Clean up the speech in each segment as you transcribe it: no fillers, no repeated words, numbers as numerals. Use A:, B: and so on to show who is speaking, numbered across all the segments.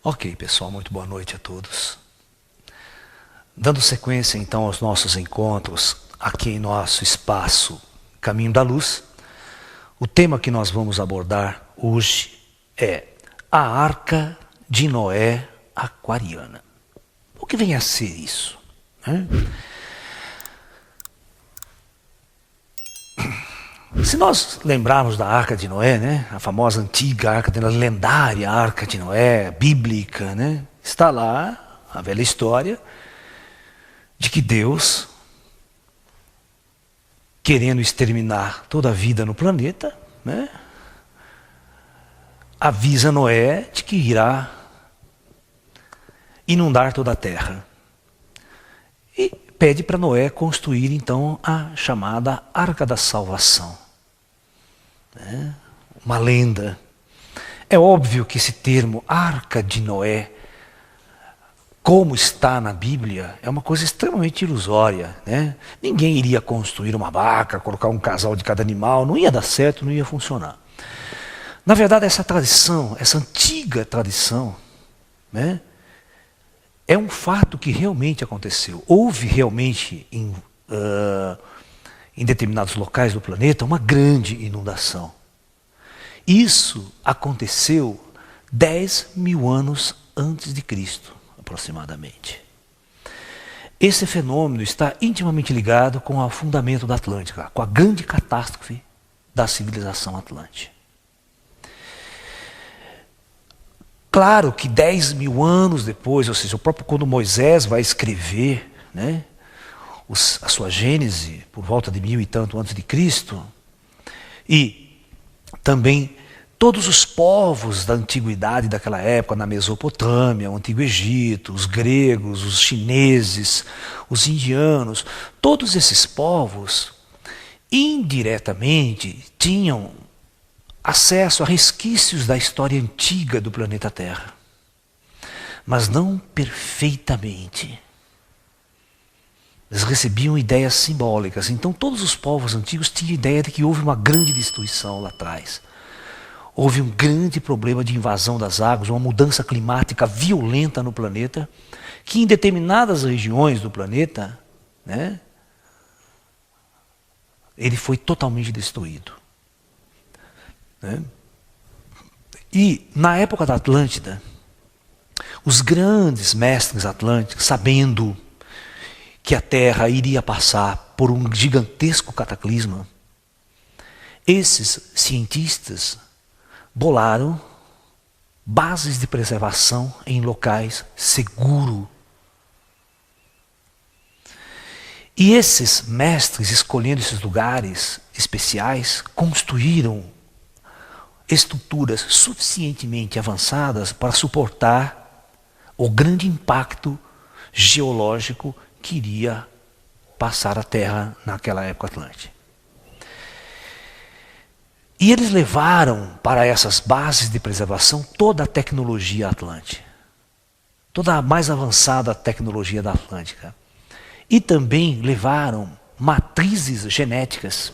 A: Ok, pessoal, muito boa noite a todos. Dando sequência então aos nossos encontros aqui em nosso espaço Caminho da Luz, o tema que nós vamos abordar hoje é a Arca de Noé aquariana. O que vem a ser isso? Se nós lembrarmos da Arca de Noé, né, a famosa antiga Arca de Noé, a lendária Arca de Noé, bíblica, né, está lá a velha história de que Deus, querendo exterminar toda a vida no planeta, né, avisa Noé de que irá inundar toda a terra. E pede para Noé construir então a chamada Arca da Salvação. Uma lenda. É óbvio que esse termo Arca de Noé, como está na Bíblia, é uma coisa extremamente ilusória, né? Ninguém iria construir uma barca, colocar um casal de cada animal, não ia dar certo, não ia funcionar. Na verdade, essa tradição, essa antiga tradição, né, é um fato que realmente aconteceu. Houve realmente em determinados locais do planeta uma grande inundação. Isso aconteceu 10 mil anos antes de Cristo, aproximadamente. Esse fenômeno está intimamente ligado com o afundamento da Atlântica, com a grande catástrofe da civilização Atlântica. Claro que 10 mil anos depois, ou seja, o próprio quando Moisés vai escrever, né, a sua Gênese, por volta de 1000 e tanto antes de Cristo, e também todos os povos da antiguidade daquela época, na Mesopotâmia, o Antigo Egito, os gregos, os chineses, os indianos, todos esses povos, indiretamente, tinham acesso a resquícios da história antiga do planeta Terra, mas não perfeitamente. Eles recebiam ideias simbólicas. Então todos os povos antigos tinham ideia de que houve uma grande destruição lá atrás. Houve um grande problema de invasão das águas, uma mudança climática violenta no planeta, que em determinadas regiões do planeta, né, ele foi totalmente destruído. Né? E na época da Atlântida, os grandes mestres atlânticos, sabendo que a Terra iria passar por um gigantesco cataclisma, esses cientistas bolaram bases de preservação em locais seguros. E esses mestres, escolhendo esses lugares especiais, construíram estruturas suficientemente avançadas para suportar o grande impacto geológico que iria passar a Terra naquela época atlântica. E eles levaram para essas bases de preservação toda a tecnologia atlântica, toda a mais avançada tecnologia da Atlântica. E também levaram matrizes genéticas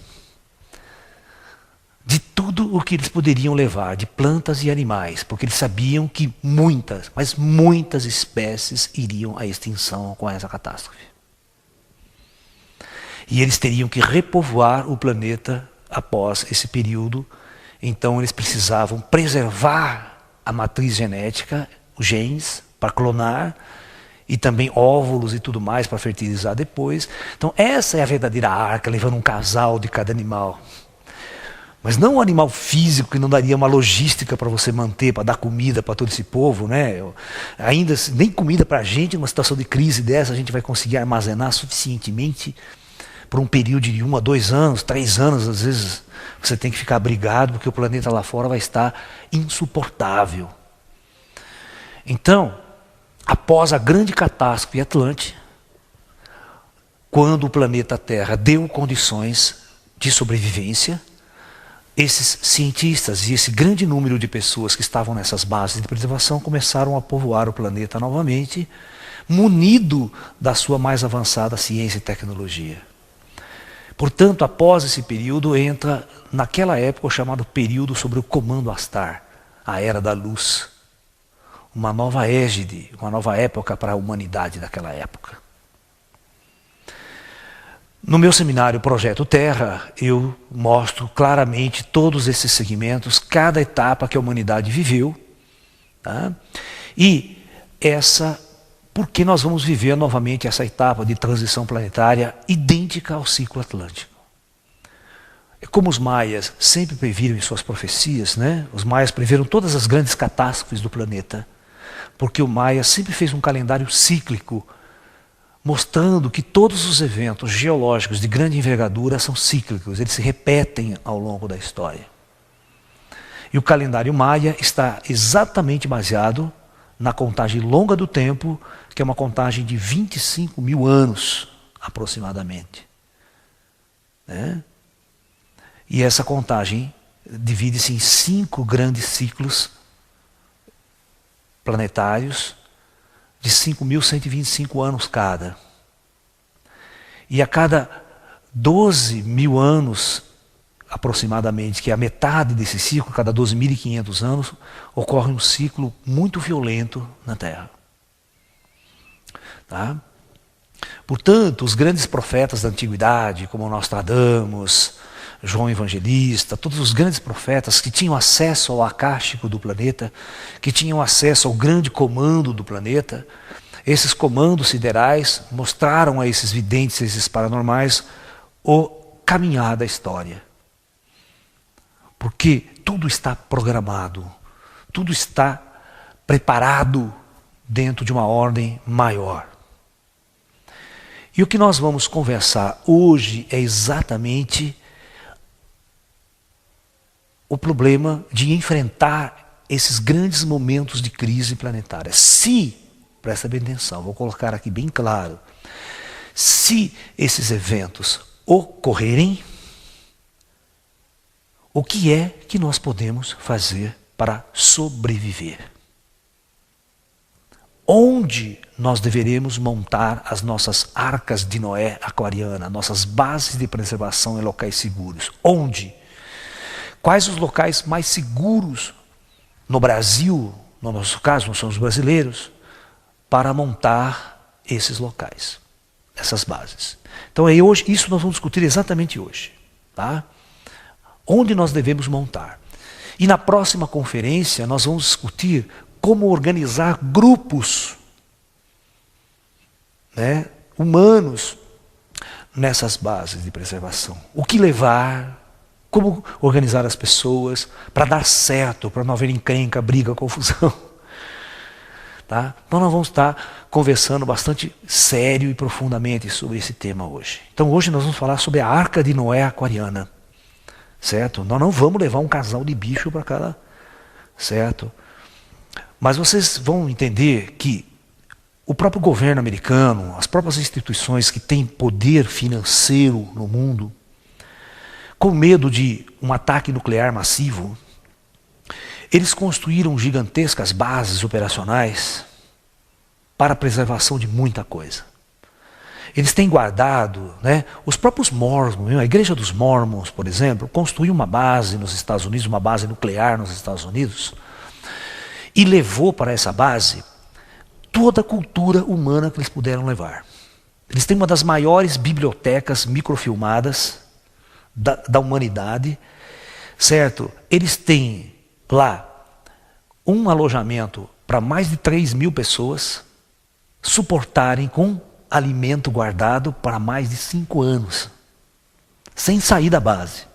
A: de tudo o que eles poderiam levar, de plantas e animais, porque eles sabiam que muitas, mas muitas espécies iriam à extinção com essa catástrofe. E eles teriam que repovoar o planeta após esse período. Então eles precisavam preservar a matriz genética, os genes, para clonar, e também óvulos e tudo mais para fertilizar depois. Então essa é a verdadeira arca, levando um casal de cada animal. Mas não um animal físico que não daria uma logística para você manter, para dar comida para todo esse povo, né? Ainda nem comida para a gente, numa situação de crise dessa, a gente vai conseguir armazenar suficientemente por um período de 1 a 2 anos, 3 anos, às vezes você tem que ficar abrigado, porque o planeta lá fora vai estar insuportável. Então, após a grande catástrofe atlântica, quando o planeta Terra deu condições de sobrevivência, esses cientistas e esse grande número de pessoas que estavam nessas bases de preservação começaram a povoar o planeta novamente, munido da sua mais avançada ciência e tecnologia. Portanto, após esse período, entra naquela época o chamado período sobre o comando Astar, a Era da Luz. Uma nova égide, uma nova época para a humanidade daquela época. No meu seminário Projeto Terra, eu mostro claramente todos esses segmentos, cada etapa que a humanidade viveu, tá? E porque nós vamos viver novamente essa etapa de transição planetária idêntica ao ciclo atlântico. É como os maias sempre previram em suas profecias, né? Os maias previram todas as grandes catástrofes do planeta, porque o maia sempre fez um calendário cíclico, mostrando que todos os eventos geológicos de grande envergadura são cíclicos, eles se repetem ao longo da história. E o calendário maia está exatamente baseado na contagem longa do tempo, que é uma contagem de 25 mil anos, aproximadamente. Né? E essa contagem divide-se em 5 grandes ciclos planetários, de 5.125 anos cada. E a cada 12 mil anos, aproximadamente, que é a metade desse ciclo, cada 12.500 anos, ocorre um ciclo muito violento na Terra. Tá? Portanto, os grandes profetas da antiguidade, como Nostradamus, João Evangelista, todos os grandes profetas que tinham acesso ao acástico do planeta, que tinham acesso ao grande comando do planeta, esses comandos siderais mostraram a esses videntes, a esses paranormais, o caminhar da história. Porque tudo está programado, tudo está preparado dentro de uma ordem maior. E o que nós vamos conversar hoje é exatamente o problema de enfrentar esses grandes momentos de crise planetária. Se, presta bem atenção, vou colocar aqui bem claro, se esses eventos ocorrerem, o que é que nós podemos fazer para sobreviver? Onde nós deveremos montar as nossas arcas de Noé aquariana, nossas bases de preservação em locais seguros? Onde? Quais os locais mais seguros no Brasil, no nosso caso, nós somos brasileiros, para montar esses locais, essas bases? Então isso nós vamos discutir exatamente hoje. Tá? Onde nós devemos montar. E na próxima conferência nós vamos discutir como organizar grupos, né, humanos nessas bases de preservação. O que levar, como organizar as pessoas para dar certo, para não haver encrenca, briga, confusão. Tá? Então nós vamos estar conversando bastante sério e profundamente sobre esse tema hoje. Então hoje nós vamos falar sobre a Arca de Noé aquariana. Certo? Nós não vamos levar um casal de bicho para cada, certo? Mas vocês vão entender que o próprio governo americano, as próprias instituições que têm poder financeiro no mundo, com medo de um ataque nuclear massivo, eles construíram gigantescas bases operacionais para a preservação de muita coisa. Eles têm guardado, né, os próprios Mormons, a Igreja dos Mormons, por exemplo, construiu uma base nos Estados Unidos, uma base nuclear nos Estados Unidos, e levou para essa base toda a cultura humana que eles puderam levar. Eles têm uma das maiores bibliotecas microfilmadas da humanidade, certo? Eles têm lá um alojamento para mais de 3.000 pessoas suportarem com alimento guardado para mais de 5 anos, sem sair da base.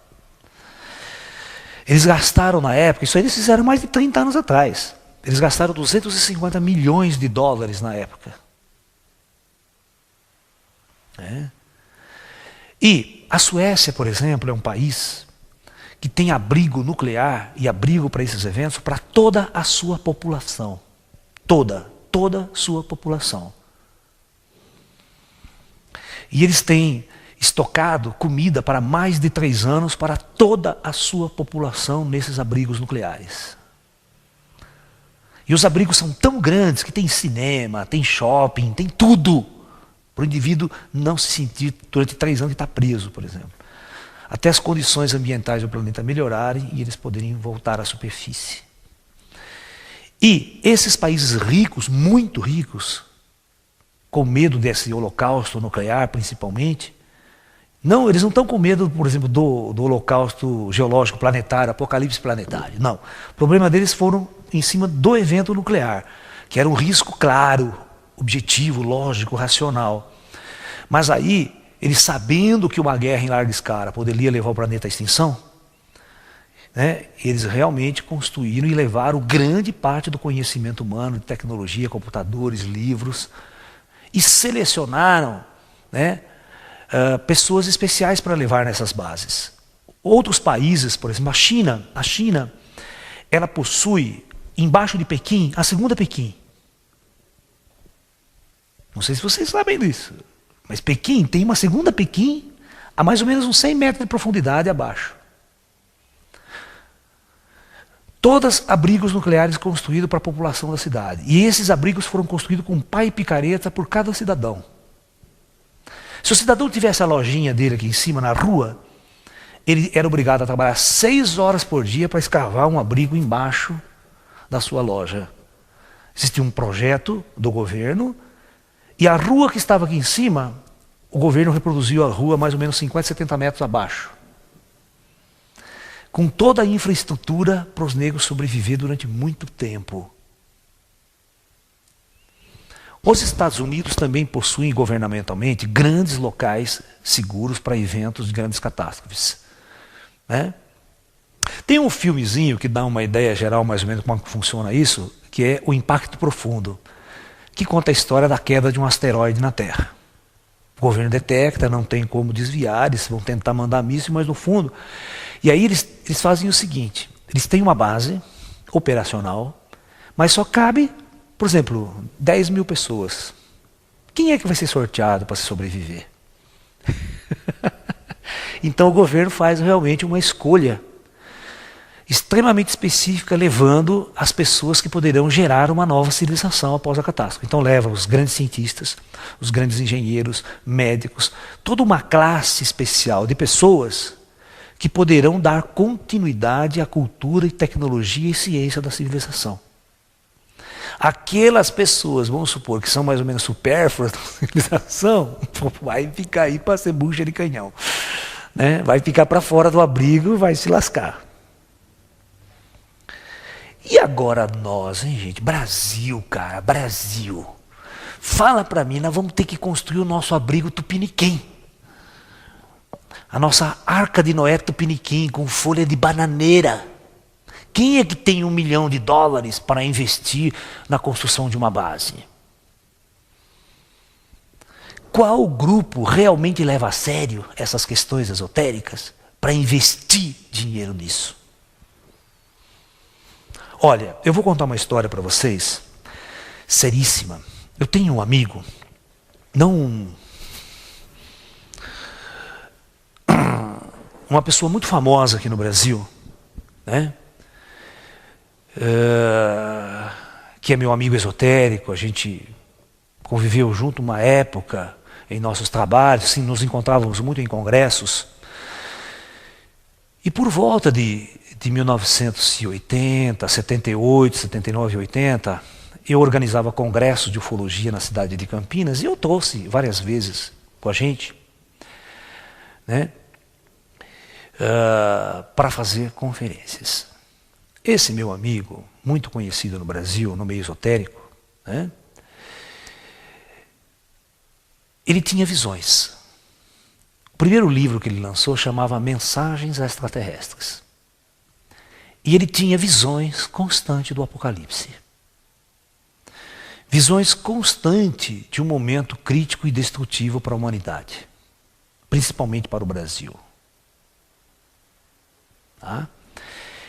A: Eles gastaram na época, isso aí eles fizeram mais de 30 anos atrás, eles gastaram 250 milhões de dólares na época. E a Suécia, por exemplo, é um país que tem abrigo nuclear e abrigo para esses eventos para toda a sua população. Toda sua população. E eles têm estocado comida para mais de 3 anos para toda a sua população nesses abrigos nucleares. E os abrigos são tão grandes que tem cinema, tem shopping, tem tudo. Para o indivíduo não se sentir durante 3 anos que está preso, por exemplo. até as condições ambientais do planeta melhorarem e eles poderem voltar à superfície. E esses países ricos, muito ricos, com medo desse holocausto nuclear principalmente, não, eles não estão com medo, por exemplo, do holocausto geológico planetário, apocalipse planetário. Não. O problema deles foram em cima do evento nuclear, que era um risco claro, objetivo, lógico, racional. Mas aí, eles sabendo que uma guerra em larga escala poderia levar o planeta à extinção, né, eles realmente construíram e levaram grande parte do conhecimento humano, de tecnologia, computadores, livros, e selecionaram, né, pessoas especiais para levar nessas bases. Outros países, por exemplo, a China, ela possui, embaixo de Pequim, a segunda Pequim. Não sei se vocês sabem disso, mas Pequim tem uma segunda Pequim a mais ou menos uns 100 metros de profundidade abaixo. Todos abrigos nucleares construídos para a população da cidade. E esses abrigos foram construídos com pá e picareta por cada cidadão. Se o cidadão tivesse a lojinha dele aqui em cima, na rua, ele era obrigado a trabalhar 6 horas por dia para escavar um abrigo embaixo da sua loja. Existia um projeto do governo, e a rua que estava aqui em cima, o governo reproduziu a rua mais ou menos 50, 70 metros abaixo. Com toda a infraestrutura para os negros sobreviver durante muito tempo. Os Estados Unidos também possuem governamentalmente grandes locais seguros para eventos de grandes catástrofes. Né? Tem um filmezinho que dá uma ideia geral mais ou menos como funciona isso, que é O Impacto Profundo, que conta a história da queda de um asteroide na Terra. O governo detecta, não tem como desviar, eles vão tentar mandar míssil, mas no fundo... E aí eles fazem o seguinte, eles têm uma base operacional, mas só cabe, por exemplo, 10 mil pessoas. Quem é que vai ser sorteado para sobreviver? Então o governo faz realmente uma escolha extremamente específica, levando as pessoas que poderão gerar uma nova civilização após a catástrofe. Então leva os grandes cientistas, os grandes engenheiros, médicos, toda uma classe especial de pessoas que poderão dar continuidade à cultura e tecnologia e ciência da civilização. Aquelas pessoas, vamos supor, que são mais ou menos supérfluas da civilização, vai ficar aí para ser bucha de canhão. Né? Vai ficar para fora do abrigo e vai se lascar. E agora nós, hein, gente? Brasil, cara, Brasil. Fala para mim, nós vamos ter que construir o nosso abrigo tupiniquim. A nossa arca de Noé tupiniquim com folha de bananeira. Quem é que tem $1 milhão para investir na construção de uma base? Qual grupo realmente leva a sério essas questões esotéricas para investir dinheiro nisso? Olha, eu vou contar uma história para vocês, seríssima. Eu tenho um amigo, uma pessoa muito famosa aqui no Brasil, né? Que é meu amigo esotérico, a gente conviveu junto uma época em nossos trabalhos, assim, nos encontrávamos muito em congressos. E por volta de 1980, 78, 79 e 80, eu organizava congressos de ufologia na cidade de Campinas, e eu trouxe várias vezes com a gente, né? Para fazer conferências. Esse meu amigo, muito conhecido no Brasil, no meio esotérico, né, ele tinha visões. O primeiro livro que ele lançou chamava Mensagens Extraterrestres. E ele tinha visões constantes do Apocalipse. Visões constantes de um momento crítico e destrutivo para a humanidade, principalmente para o Brasil. Tá?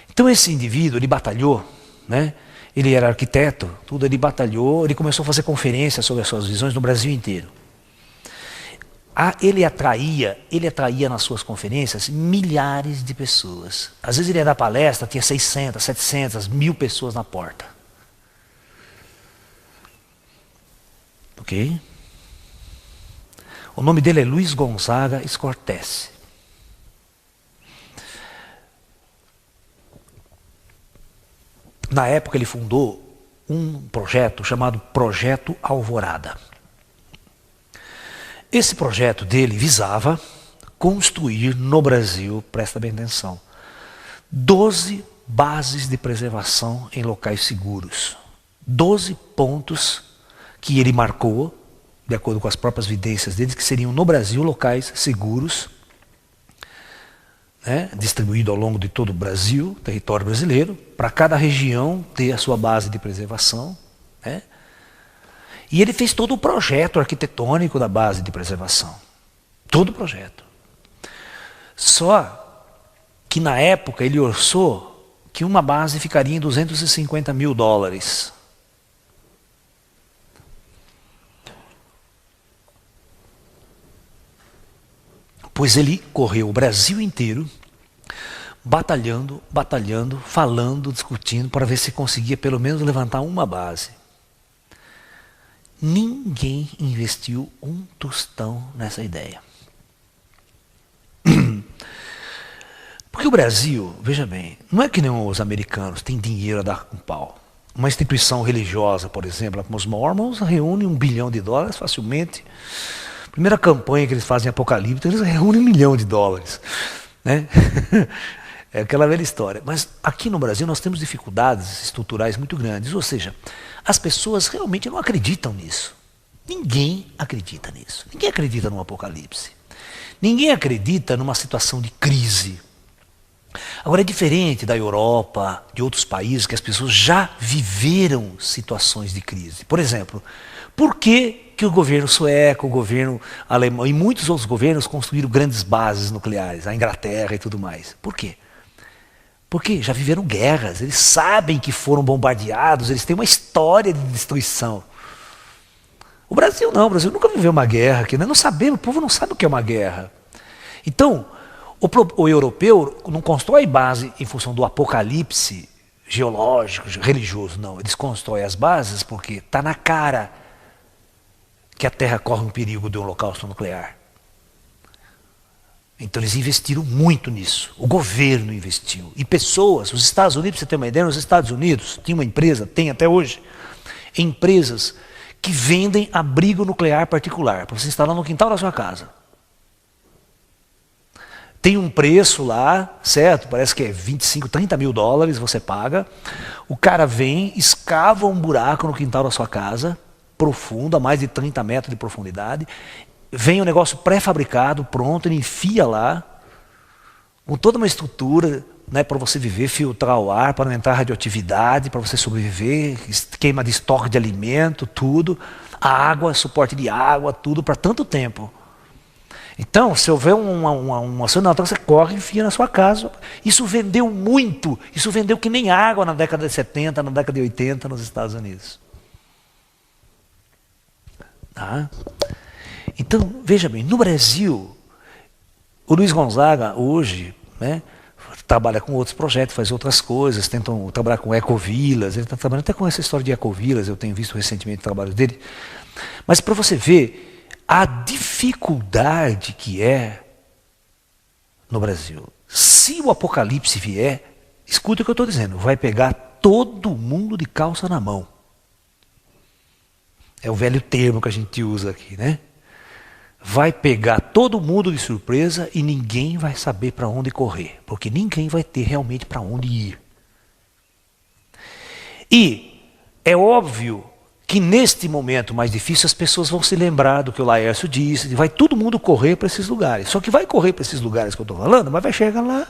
A: Então esse indivíduo, ele batalhou, né? Ele era arquiteto, tudo, ele batalhou, ele começou a fazer conferências sobre as suas visões no Brasil inteiro. Ele atraía nas suas conferências milhares de pessoas. Às vezes ele ia dar palestra, tinha 600, 700, 1000 pessoas na porta. Ok? O nome dele é Luiz Gonzaga Scortese. Na época ele fundou um projeto chamado Projeto Alvorada. Esse projeto dele visava construir no Brasil, presta bem atenção, 12 bases de preservação em locais seguros. 12 pontos que ele marcou, de acordo com as próprias evidências deles, que seriam no Brasil locais seguros, né, distribuído ao longo de todo o Brasil, território brasileiro, para cada região ter a sua base de preservação. Né? E ele fez todo o projeto arquitetônico da base de preservação. Todo o projeto. Só que na época ele orçou que uma base ficaria em $250 mil. Pois ele correu o Brasil inteiro, batalhando, falando, discutindo, para ver se conseguia pelo menos levantar uma base. Ninguém investiu um tostão nessa ideia. Porque o Brasil, veja bem, não é que nem os americanos, tem dinheiro a dar com pau. Uma instituição religiosa, por exemplo, como os Mormons, reúne $1 bilhão facilmente. Primeira campanha que eles fazem em Apocalipse, eles reúnem $1 milhão. Né? É aquela velha história. Mas aqui no Brasil nós temos dificuldades estruturais muito grandes. Ou seja, as pessoas realmente não acreditam nisso. Ninguém acredita nisso. Ninguém acredita no Apocalipse. Ninguém acredita numa situação de crise. Agora é diferente da Europa, de outros países, que as pessoas já viveram situações de crise. Por exemplo, por que o governo sueco, o governo alemão e muitos outros governos construíram grandes bases nucleares, a Inglaterra e tudo mais? Por quê? Porque já viveram guerras, eles sabem que foram bombardeados, eles têm uma história de destruição. O Brasil não, o Brasil nunca viveu uma guerra aqui, nós não sabemos, o povo não sabe o que é uma guerra. Então, o europeu não constrói base em função do apocalipse geológico, religioso, não. Eles constroem as bases porque está na cara que a Terra corre um perigo de um holocausto nuclear. Então eles investiram muito nisso. O governo investiu. E pessoas, os Estados Unidos, para você ter uma ideia, nos Estados Unidos tinha uma empresa, tem até hoje, empresas que vendem abrigo nuclear particular, para você instalar no quintal da sua casa. Tem um preço lá, certo? Parece que é $25, $30 mil você paga. O cara vem, escava um buraco no quintal da sua casa, profundo, a mais de 30 metros de profundidade. Vem um negócio pré-fabricado, pronto, ele enfia lá, com toda uma estrutura, né, para você viver, filtrar o ar, para não entrar radioatividade, para você sobreviver, queima de estoque de alimento, tudo. A água, suporte de água, tudo, para tanto tempo. Então, se houver uma ação natural, você corre e enfia na sua casa. Isso vendeu muito. Isso vendeu que nem água na década de 70, na década de 80 nos Estados Unidos. Tá? Então, veja bem, no Brasil, o Luiz Gonzaga hoje, né, trabalha com outros projetos, faz outras coisas, tentam trabalhar com ecovilas, ele está trabalhando até com essa história de ecovilas, eu tenho visto recentemente o trabalho dele. Mas para você ver a dificuldade que é no Brasil. Se o apocalipse vier, escuta o que eu estou dizendo, vai pegar todo mundo de calça na mão. É o velho termo que a gente usa aqui, né? Vai pegar todo mundo de surpresa e ninguém vai saber para onde correr, porque ninguém vai ter realmente para onde ir. E é óbvio que neste momento mais difícil as pessoas vão se lembrar do que o Laércio disse, vai todo mundo correr para esses lugares. Só que vai correr para esses lugares que eu estou falando, mas vai chegar lá.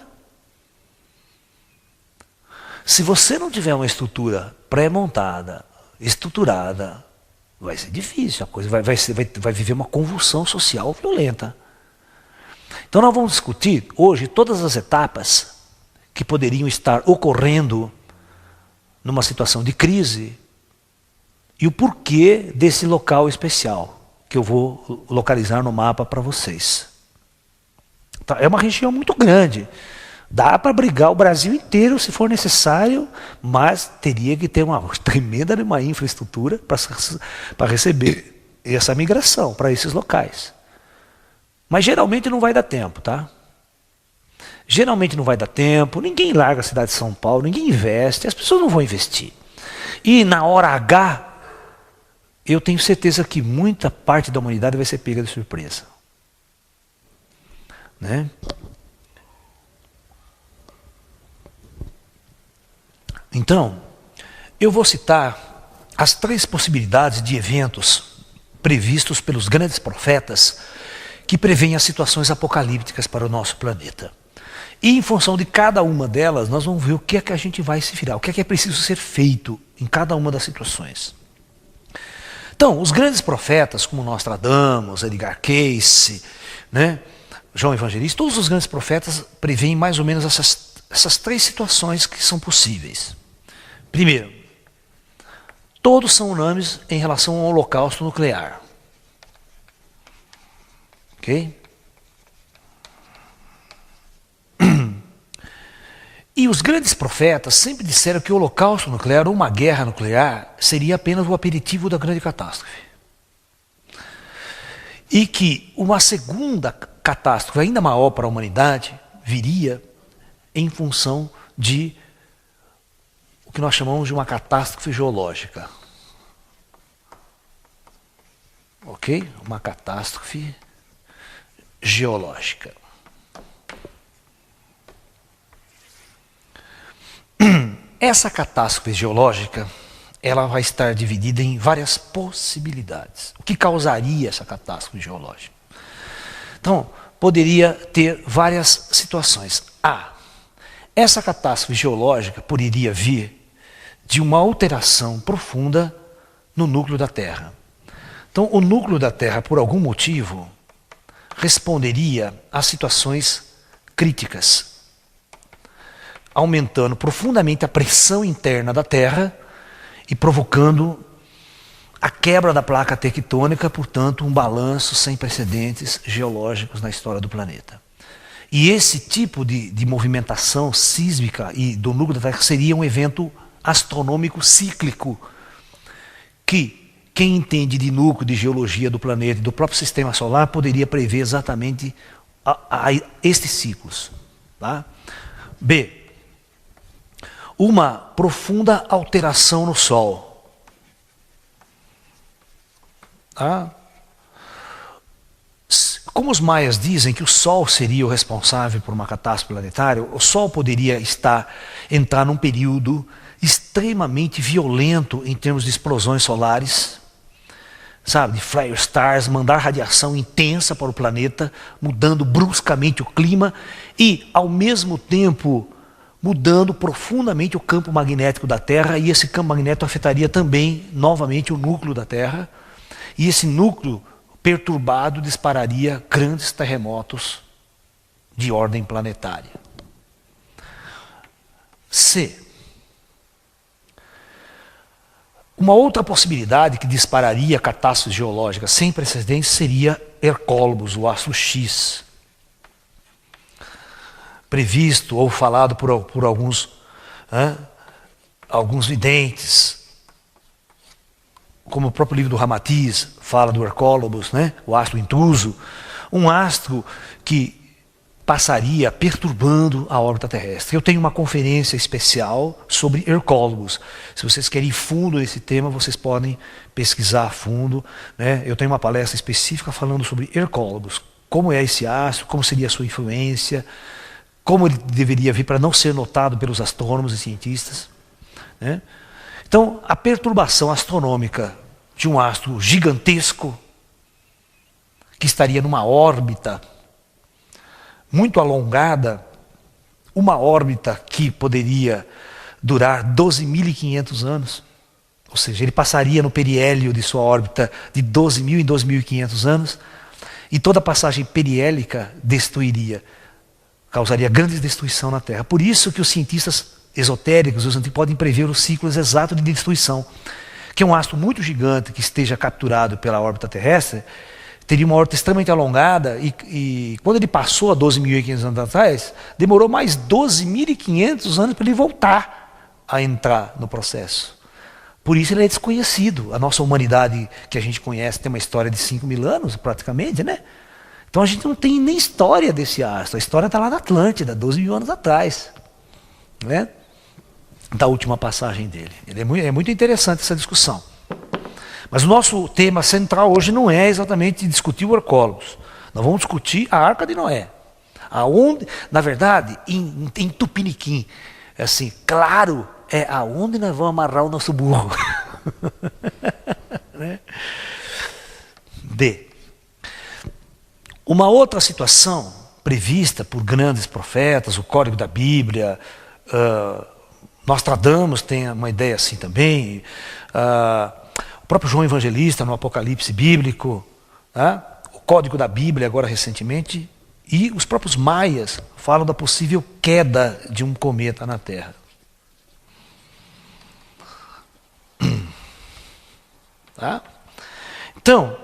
A: Se você não tiver uma estrutura pré-montada, estruturada, vai ser difícil, a coisa vai viver uma convulsão social violenta. Então nós vamos discutir hoje todas as etapas que poderiam estar ocorrendo numa situação de crise e o porquê desse local especial que eu vou localizar no mapa para vocês. Tá? É uma região muito grande. Dá para brigar o Brasil inteiro se for necessário, mas teria que ter uma tremenda uma infraestrutura para receber essa migração para esses locais. Mas geralmente não vai dar tempo, tá? Geralmente não vai dar tempo, ninguém larga a cidade de São Paulo, ninguém investe, as pessoas não vão investir. E na hora H, eu tenho certeza que muita parte da humanidade vai ser pega de surpresa. Né? Então, eu vou citar as 3 possibilidades de eventos previstos pelos grandes profetas que preveem as situações apocalípticas para o nosso planeta. E em função de cada uma delas, nós vamos ver o que é que a gente vai se virar, o que é preciso ser feito em cada uma das situações. Então, os grandes profetas, como Nostradamus, Edgar Cayce, né, João Evangelista, todos os grandes profetas preveem mais ou menos essas 3 situações que são possíveis. Primeiro, todos são unânimes em relação ao holocausto nuclear. Ok? E os grandes profetas sempre disseram que o holocausto nuclear, ou uma guerra nuclear, seria apenas o aperitivo da grande catástrofe. E que uma segunda catástrofe, ainda maior para a humanidade, viria em função de o que nós chamamos de uma catástrofe geológica. Ok? Uma catástrofe geológica. Essa catástrofe geológica, ela vai estar dividida em várias possibilidades. O que causaria essa catástrofe geológica? Então, poderia ter várias situações. A. Essa catástrofe geológica poderia vir de uma alteração profunda no núcleo da Terra. Então, o núcleo da Terra, por algum motivo, responderia a situações críticas, aumentando profundamente a pressão interna da Terra e provocando a quebra da placa tectônica, portanto, um balanço sem precedentes geológicos na história do planeta. E esse tipo de movimentação sísmica e do núcleo da Terra seria um evento astronômico cíclico, que quem entende de núcleo, de geologia do planeta e do próprio sistema solar poderia prever exatamente estes ciclos. Tá? B. Uma profunda alteração no Sol. Tá? Como os maias dizem que o Sol seria o responsável por uma catástrofe planetária, o Sol poderia entrar num período extremamente violento em termos de explosões solares, sabe, de flare stars, mandar radiação intensa para o planeta, mudando bruscamente o clima e, ao mesmo tempo, mudando profundamente o campo magnético da Terra, e esse campo magnético afetaria também, novamente, o núcleo da Terra, e esse núcleo perturbado dispararia grandes terremotos de ordem planetária. C. Uma outra possibilidade que dispararia catástrofes geológicas sem precedentes seria Hercólobos, o astro X. Previsto ou falado por alguns videntes, como o próprio livro do Ramatiz fala do Hercólobos, né? O astro intruso, um astro que passaria perturbando a órbita terrestre. Eu tenho uma conferência especial sobre Hercólobos. Se vocês querem ir fundo nesse tema, vocês podem pesquisar a fundo, né? Eu tenho uma palestra específica falando sobre Hercólobos, como é esse astro, como seria a sua influência, como ele deveria vir para não ser notado pelos astrônomos e cientistas, né? Então, a perturbação astronômica de um astro gigantesco, que estaria numa órbita muito alongada, uma órbita que poderia durar 12.500 anos, ou seja, ele passaria no periélio de sua órbita de 12.000 em 12.500 anos, e toda a passagem periélica causaria grande destruição na Terra. Por isso que os cientistas esotéricos, os antigos, podem prever os ciclos exatos de destruição, que é um astro muito gigante que esteja capturado pela órbita terrestre, teria uma órbita extremamente alongada e quando ele passou há 12.500 anos atrás, demorou mais 12.500 anos para ele voltar a entrar no processo. Por isso ele é desconhecido. A nossa humanidade que a gente conhece tem uma história de 5.000 anos praticamente, né? Então a gente não tem nem história desse astro. A história está lá na Atlântida, 12 mil anos atrás. Né? Da última passagem dele. É muito interessante essa discussão. Mas o nosso tema central hoje não é exatamente discutir o Orcólogos. Nós vamos discutir a Arca de Noé. Aonde, na verdade, em Tupiniquim, assim, claro, é aonde nós vamos amarrar o nosso burro. Né? D. Uma outra situação prevista por grandes profetas, o Código da Bíblia, Nostradamus tem uma ideia assim também, o próprio João Evangelista no Apocalipse bíblico, o Código da Bíblia agora recentemente, e os próprios maias falam da possível queda de um cometa na Terra. Tá? Então,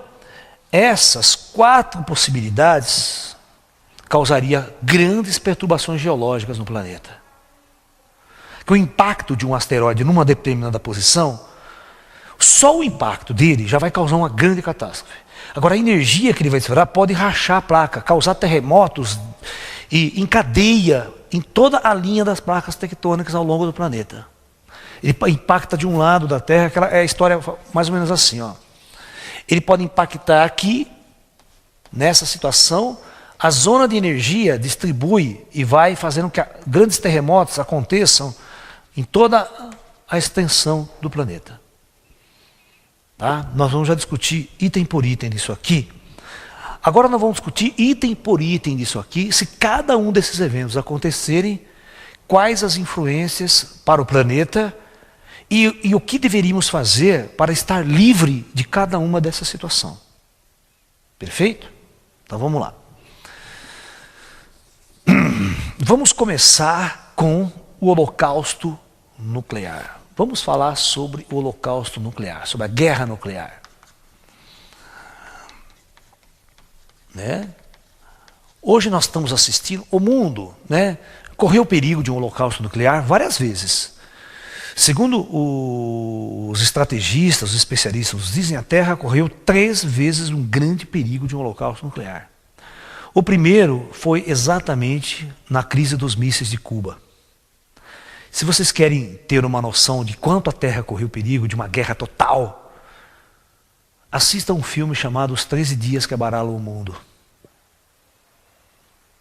A: essas 4 possibilidades causariam grandes perturbações geológicas no planeta. Que o impacto de um asteroide numa determinada posição, só o impacto dele já vai causar uma grande catástrofe. Agora, a energia que ele vai desferar pode rachar a placa, causar terremotos e em cadeia em toda a linha das placas tectônicas ao longo do planeta. Ele impacta de um lado da Terra, aquela é a história mais ou menos assim, ó. Ele pode impactar aqui, nessa situação, a zona de energia distribui e vai fazendo que grandes terremotos aconteçam em toda a extensão do planeta. Tá? Nós vamos já discutir item por item disso aqui. Agora nós vamos discutir item por item disso aqui, se cada um desses eventos acontecerem, quais as influências para o planeta e o que deveríamos fazer para estar livre de cada uma dessas situações. Perfeito? Então vamos lá. Vamos começar com o Holocausto Nuclear. Vamos falar sobre o Holocausto Nuclear, sobre a guerra nuclear. Né? Hoje nós estamos assistindo, o mundo, né, correu o perigo de um holocausto nuclear várias vezes. Segundo os estrategistas, os especialistas nos dizem, a Terra correu 3 vezes um grande perigo de um holocausto nuclear. O primeiro foi exatamente na crise dos mísseis de Cuba. Se vocês querem ter uma noção de quanto a Terra correu perigo de uma guerra total, assista um filme chamado Os 13 Dias que Abalaram o Mundo.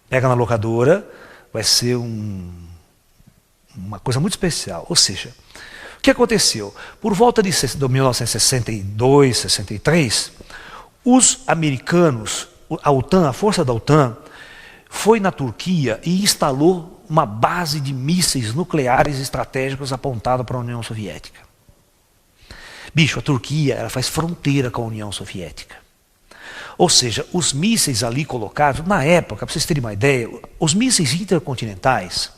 A: Pega na locadora, vai ser uma coisa muito especial. Ou seja, o que aconteceu? Por volta de 1962, 63, os americanos, a OTAN, a força da OTAN, foi na Turquia e instalou uma base de mísseis nucleares estratégicos apontada para a União Soviética. Bicho, a Turquia ela faz fronteira com a União Soviética. Ou seja, os mísseis ali colocados, na época, para vocês terem uma ideia, os mísseis intercontinentais,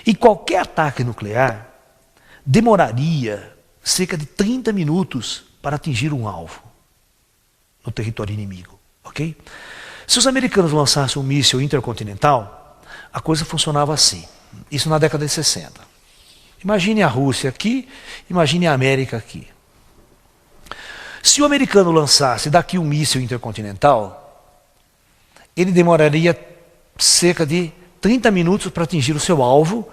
A: e qualquer ataque nuclear, demoraria cerca de 30 minutos para atingir um alvo no território inimigo. Ok? Se os americanos lançassem um míssil intercontinental, a coisa funcionava assim. Isso na década de 60. Imagine a Rússia aqui, imagine a América aqui. Se o americano lançasse daqui um míssil intercontinental, ele demoraria cerca de 30 minutos para atingir o seu alvo.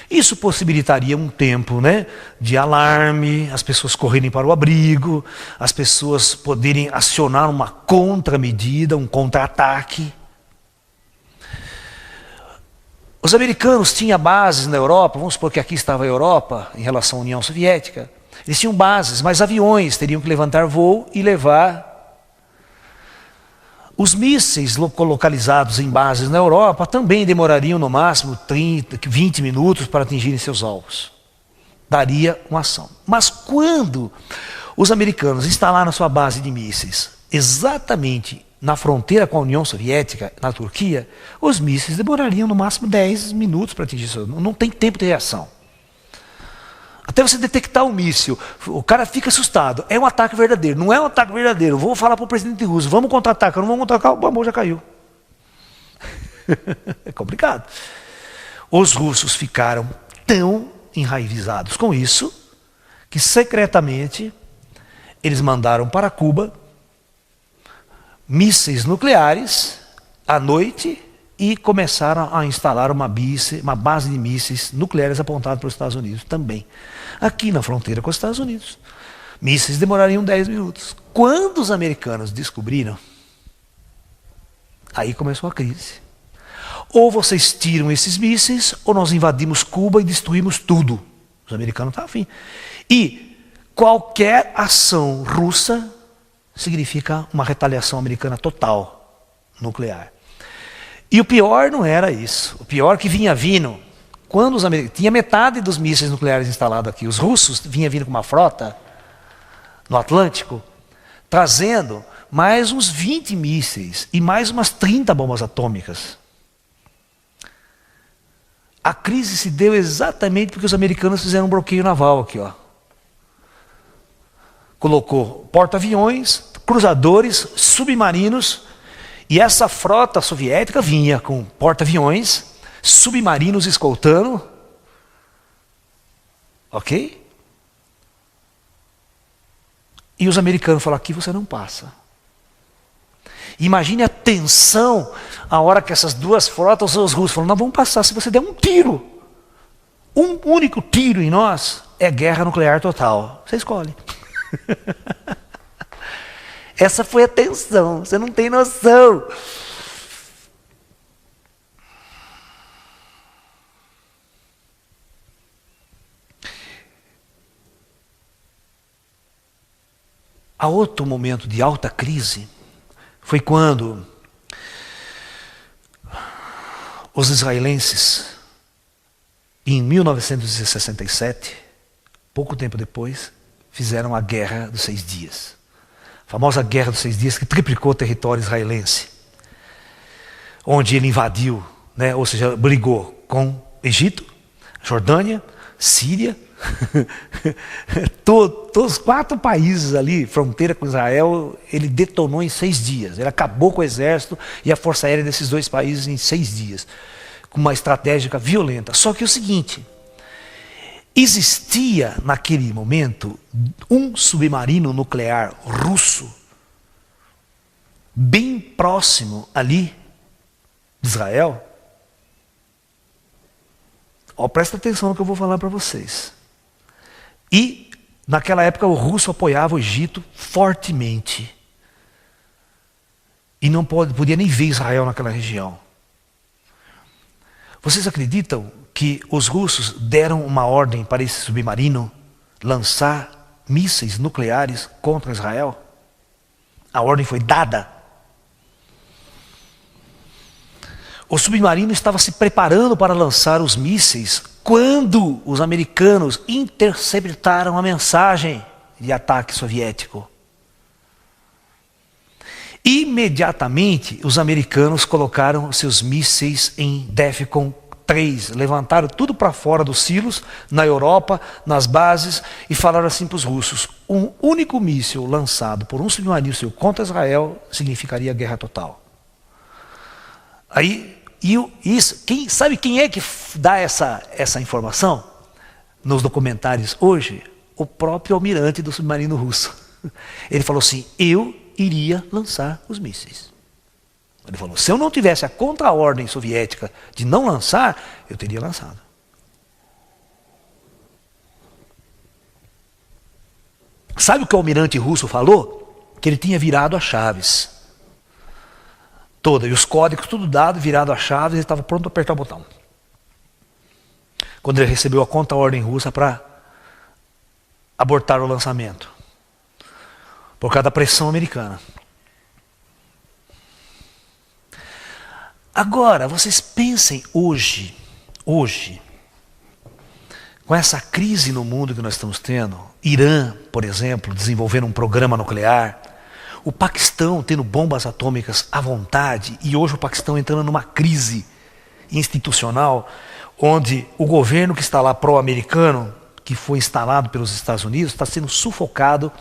A: Isso possibilitaria um tempo, né, de alarme, as pessoas correrem para o abrigo, as pessoas poderem acionar uma contramedida, um contra-ataque. Os americanos tinham bases na Europa, vamos supor que aqui estava a Europa em relação à União Soviética. Eles tinham bases, mas aviões teriam que levantar voo e levar. Os mísseis localizados em bases na Europa também demorariam no máximo 30, 20 minutos para atingirem seus alvos. Daria uma ação. Mas quando os americanos instalaram sua base de mísseis exatamente na fronteira com a União Soviética, na Turquia, os mísseis demorariam no máximo 10 minutos para atingir seu alvo. Não tem tempo de reação. Até você detectar o míssil, o cara fica assustado. É um ataque verdadeiro, não é um ataque verdadeiro. Vou falar para o presidente russo, vamos contra-atacar, não vamos contra-atacar, o bambu já caiu. É complicado. Os russos ficaram tão enraizados com isso, que secretamente eles mandaram para Cuba mísseis nucleares à noite e começaram a instalar uma base de mísseis nucleares apontada para os Estados Unidos também. Aqui na fronteira com os Estados Unidos. Mísseis demorariam 10 minutos. Quando os americanos descobriram, aí começou a crise. Ou vocês tiram esses mísseis, ou nós invadimos Cuba e destruímos tudo. Os americanos estavam afim. E qualquer ação russa significa uma retaliação americana total, nuclear. E o pior não era isso. O pior que vinha vindo, quando os americanos... Tinha metade dos mísseis nucleares instalados aqui. Os russos vinham vindo com uma frota no Atlântico, trazendo mais uns 20 mísseis e mais umas 30 bombas atômicas. A crise se deu exatamente porque os americanos fizeram um bloqueio naval aqui, ó. Colocou porta-aviões, cruzadores, submarinos, e essa frota soviética vinha com porta-aviões, submarinos escoltando, ok? E os americanos falaram, aqui você não passa. Imagine a tensão, a hora que essas duas frotas, os russos falaram, não vamos passar, se você der um tiro, um único tiro em nós, é guerra nuclear total. Você escolhe. Essa foi a tensão, você não tem noção. Há outro momento de alta crise foi quando os israelenses, em 1967, pouco tempo depois, fizeram a Guerra dos 6 Dias. A famosa Guerra dos 6 Dias que triplicou o território israelense. Onde ele invadiu, né, ou seja, brigou com Egito, Jordânia, Síria, todos os 4 países ali, fronteira com Israel, ele detonou em 6 dias. Ele acabou com o exército e a força aérea desses 2 países em 6 dias. Com uma estratégia violenta. Só que é o seguinte, existia naquele momento um submarino nuclear russo bem próximo ali de Israel. Presta atenção no que eu vou falar para vocês. E naquela época o russo apoiava o Egito fortemente. E não podia nem ver Israel naquela região. Vocês acreditam que os russos deram uma ordem para esse submarino lançar mísseis nucleares contra Israel? A ordem foi dada. O submarino estava se preparando para lançar os mísseis quando os americanos interceptaram a mensagem de ataque soviético. Imediatamente, os americanos colocaram seus mísseis em DEFCON 3, levantaram tudo para fora dos silos, na Europa, nas bases, e falaram assim para os russos, um único míssil lançado por um submarino seu contra Israel significaria guerra total. Aí, sabe quem é que dá essa informação nos documentários hoje? O próprio almirante do submarino russo. Ele falou assim, eu iria lançar os mísseis. Ele falou, se eu não tivesse a contra-ordem soviética de não lançar, eu teria lançado. Sabe o que o almirante russo falou? Que ele tinha virado as chaves. E os códigos tudo dado, virado as chaves, ele estava pronto para apertar o botão. Quando ele recebeu a contra-ordem russa para abortar o lançamento. Por causa da pressão americana. Agora, vocês pensem hoje, com essa crise no mundo que nós estamos tendo, Irã, por exemplo, desenvolvendo um programa nuclear, o Paquistão tendo bombas atômicas à vontade, e hoje o Paquistão entrando numa crise institucional, onde o governo que está lá pró-americano, que foi instalado pelos Estados Unidos, está sendo sufocado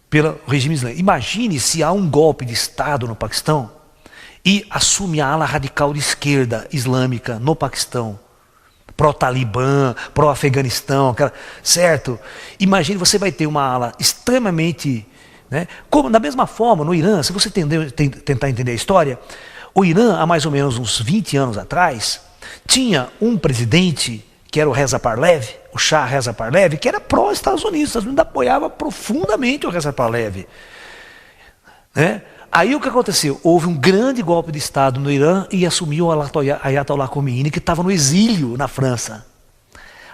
A: pelo regime islâmico. Imagine se há um golpe de Estado no Paquistão e assume a ala radical de esquerda islâmica no Paquistão, pró-Talibã, pró-Afeganistão, certo? Imagine, você vai ter uma ala extremamente... Né? Como, da mesma forma, no Irã, se você tentar entender a história, O Irã, há mais ou menos uns 20 anos atrás, tinha um presidente, que era o Reza Pahlavi, o Shah Reza Pahlavi, que era pró-Estados Unidos. Os Estados Unidos apoiava profundamente o Reza Pahlavi. Né? Aí o que aconteceu? Houve um grande golpe de Estado no Irã e assumiu o Ayatollah Khomeini, que estava no exílio na França.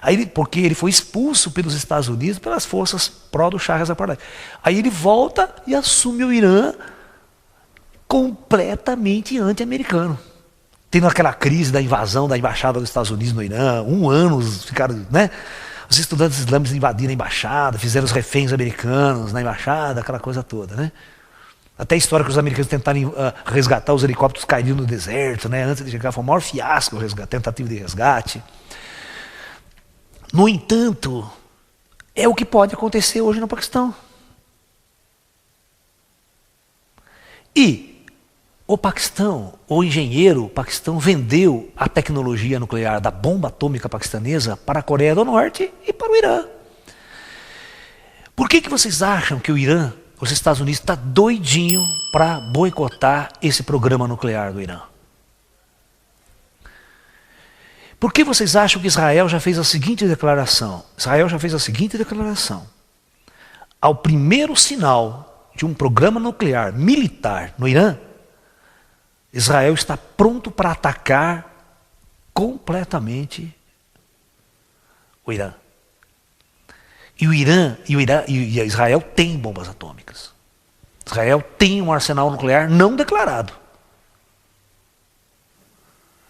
A: Aí, porque ele foi expulso pelos Estados Unidos pelas forças pró do Shah Reza Pahlavi. Aí ele volta e assume o Irã completamente anti-americano. Tendo aquela crise da invasão da embaixada dos Estados Unidos no Irã, um ano ficaram, né? Os estudantes islâmicos invadiram a embaixada, fizeram os reféns americanos na embaixada, aquela coisa toda, né? Até a história que os americanos tentaram resgatar os helicópteros caídos no deserto, né? Antes de chegar, foi o maior fiasco a tentativa de resgate. No entanto, é o que pode acontecer hoje no Paquistão. E o Paquistão, o engenheiro paquistão vendeu a tecnologia nuclear da bomba atômica paquistanesa para a Coreia do Norte e para o Irã. Por que vocês acham que o Irã, os Estados Unidos, está doidinho para boicotar esse programa nuclear do Irã? Por que vocês acham que Israel já fez a seguinte declaração? Israel já fez a seguinte declaração. Ao primeiro sinal de um programa nuclear militar no Irã, Israel está pronto para atacar completamente o Irã. E Israel tem bombas atômicas. Israel tem um arsenal nuclear não declarado.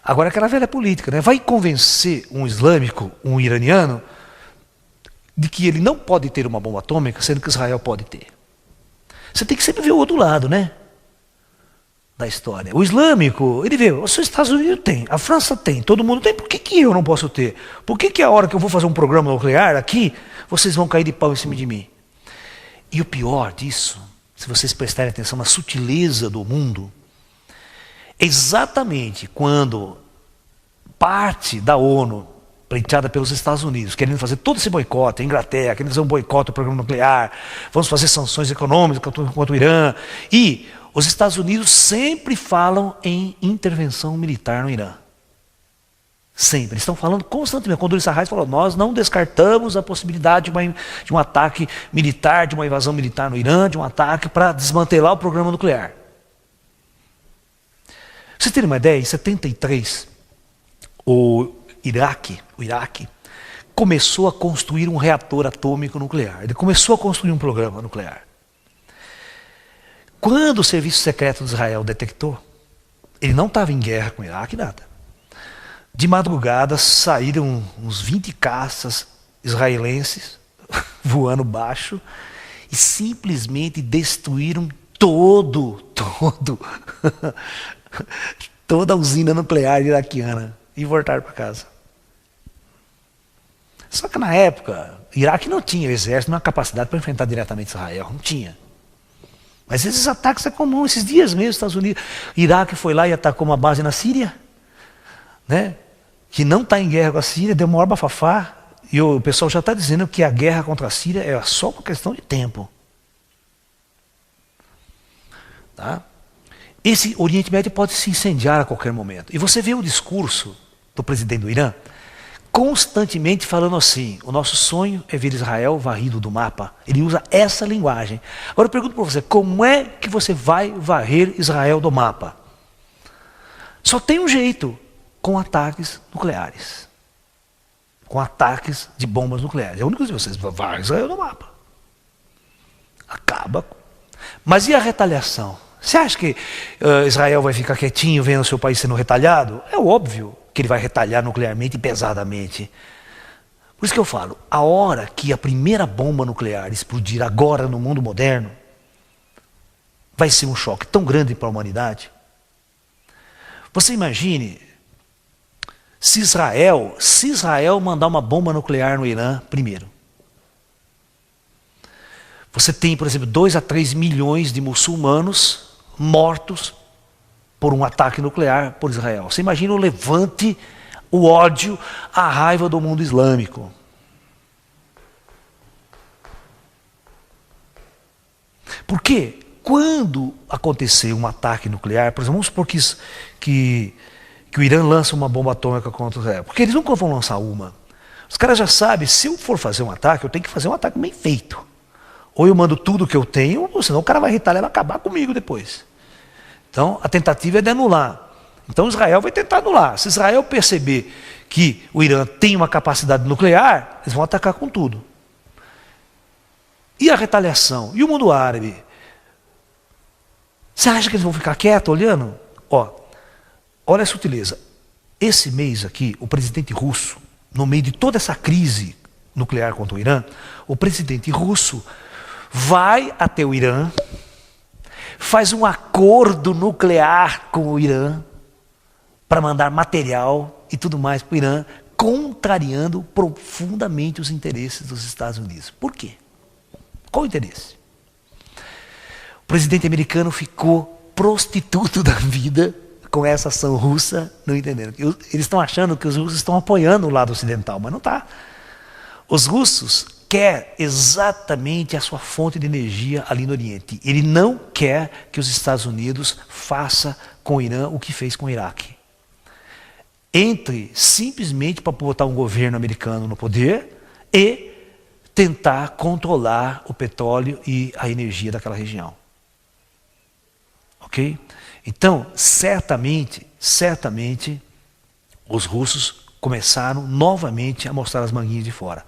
A: Agora, aquela velha política, né? Vai convencer um islâmico, um iraniano, de que ele não pode ter uma bomba atômica, sendo que Israel pode ter. Você tem que sempre ver o outro lado, né? Da história. O islâmico, ele vê, os Estados Unidos tem, a França tem, todo mundo tem, por que eu não posso ter? Por que a hora que eu vou fazer um programa nuclear aqui, vocês vão cair de pau em cima de mim? E o pior disso, se vocês prestarem atenção na sutileza do mundo, exatamente quando parte da ONU, pleiteada pelos Estados Unidos, querendo fazer todo esse boicote, a Inglaterra, querendo fazer um boicote do programa nuclear, vamos fazer sanções econômicas contra o Irã, e os Estados Unidos sempre falam em intervenção militar no Irã. Sempre. Eles estão falando constantemente. Quando o Sarraj falou, nós não descartamos a possibilidade de um ataque militar, de uma invasão militar no Irã, de um ataque para desmantelar o programa nuclear. Pra vocês terem uma ideia, em 73, o Iraque começou a construir um reator atômico nuclear. Ele começou a construir um programa nuclear. Quando o serviço secreto de Israel detectou, ele não estava em guerra com o Iraque, nada. De madrugada saíram uns 20 caças israelenses voando baixo e simplesmente destruíram toda a usina nuclear iraquiana e voltaram para casa. Só que na época, o Iraque não tinha exército, não tinha capacidade para enfrentar diretamente Israel, não tinha. Mas esses ataques é comum, esses dias mesmo, Estados Unidos, Iraque foi lá e atacou uma base na Síria, né? Que não está em guerra com a Síria, deu uma maior bafafá, e o pessoal já está dizendo que a guerra contra a Síria é só por questão de tempo. Tá? Esse Oriente Médio pode se incendiar a qualquer momento. E você vê o discurso do presidente do Irã, constantemente falando assim, o nosso sonho é ver Israel varrido do mapa. Ele usa essa linguagem. Agora eu pergunto para você, como é que você vai varrer Israel do mapa? Só tem um jeito, com ataques nucleares. Com ataques de bombas nucleares. É o único jeito, vocês varrem Israel do mapa. Acaba. Mas e a retaliação? Você acha que Israel vai ficar quietinho vendo o seu país sendo retalhado? É óbvio que ele vai retalhar nuclearmente e pesadamente. Por isso que eu falo, a hora que a primeira bomba nuclear explodir agora no mundo moderno, vai ser um choque tão grande para a humanidade. Você imagine se Israel mandar uma bomba nuclear no Irã primeiro. Você tem, por exemplo, 2 a 3 milhões de muçulmanos mortos por um ataque nuclear por Israel. Você imagina o levante, o ódio, a raiva do mundo islâmico. Por quê? quando acontecer um ataque nuclear, por exemplo, vamos supor que o Irã lança uma bomba atômica contra Israel, porque eles nunca vão lançar uma. Os caras já sabem, se eu for fazer um ataque, eu tenho que fazer um ataque bem feito. Ou eu mando tudo que eu tenho, ou senão o cara vai retaliar e vai acabar comigo depois. Então, a tentativa é de anular. Então, Israel vai tentar anular. Se Israel perceber que o Irã tem uma capacidade nuclear, eles vão atacar com tudo. E a retaliação? E o mundo árabe? Você acha que eles vão ficar quietos olhando? Olha a sutileza. Esse mês aqui, o presidente russo, no meio de toda essa crise nuclear contra o Irã, o presidente russo vai até o Irã, faz um acordo nuclear com o Irã para mandar material e tudo mais para o Irã, contrariando profundamente os interesses dos Estados Unidos. Por quê? Qual o interesse? O presidente americano ficou prostituto da vida com essa ação russa, não entendendo. Eles estão achando que os russos estão apoiando o lado ocidental, mas não está. Os russos querem exatamente a sua fonte de energia ali no Oriente. Ele não quer que os Estados Unidos faça com o Irã o que fez com o Iraque. Entre simplesmente para botar um governo americano no poder e tentar controlar o petróleo e a energia daquela região. Ok? Então, certamente, os russos começaram novamente a mostrar as manguinhas de fora.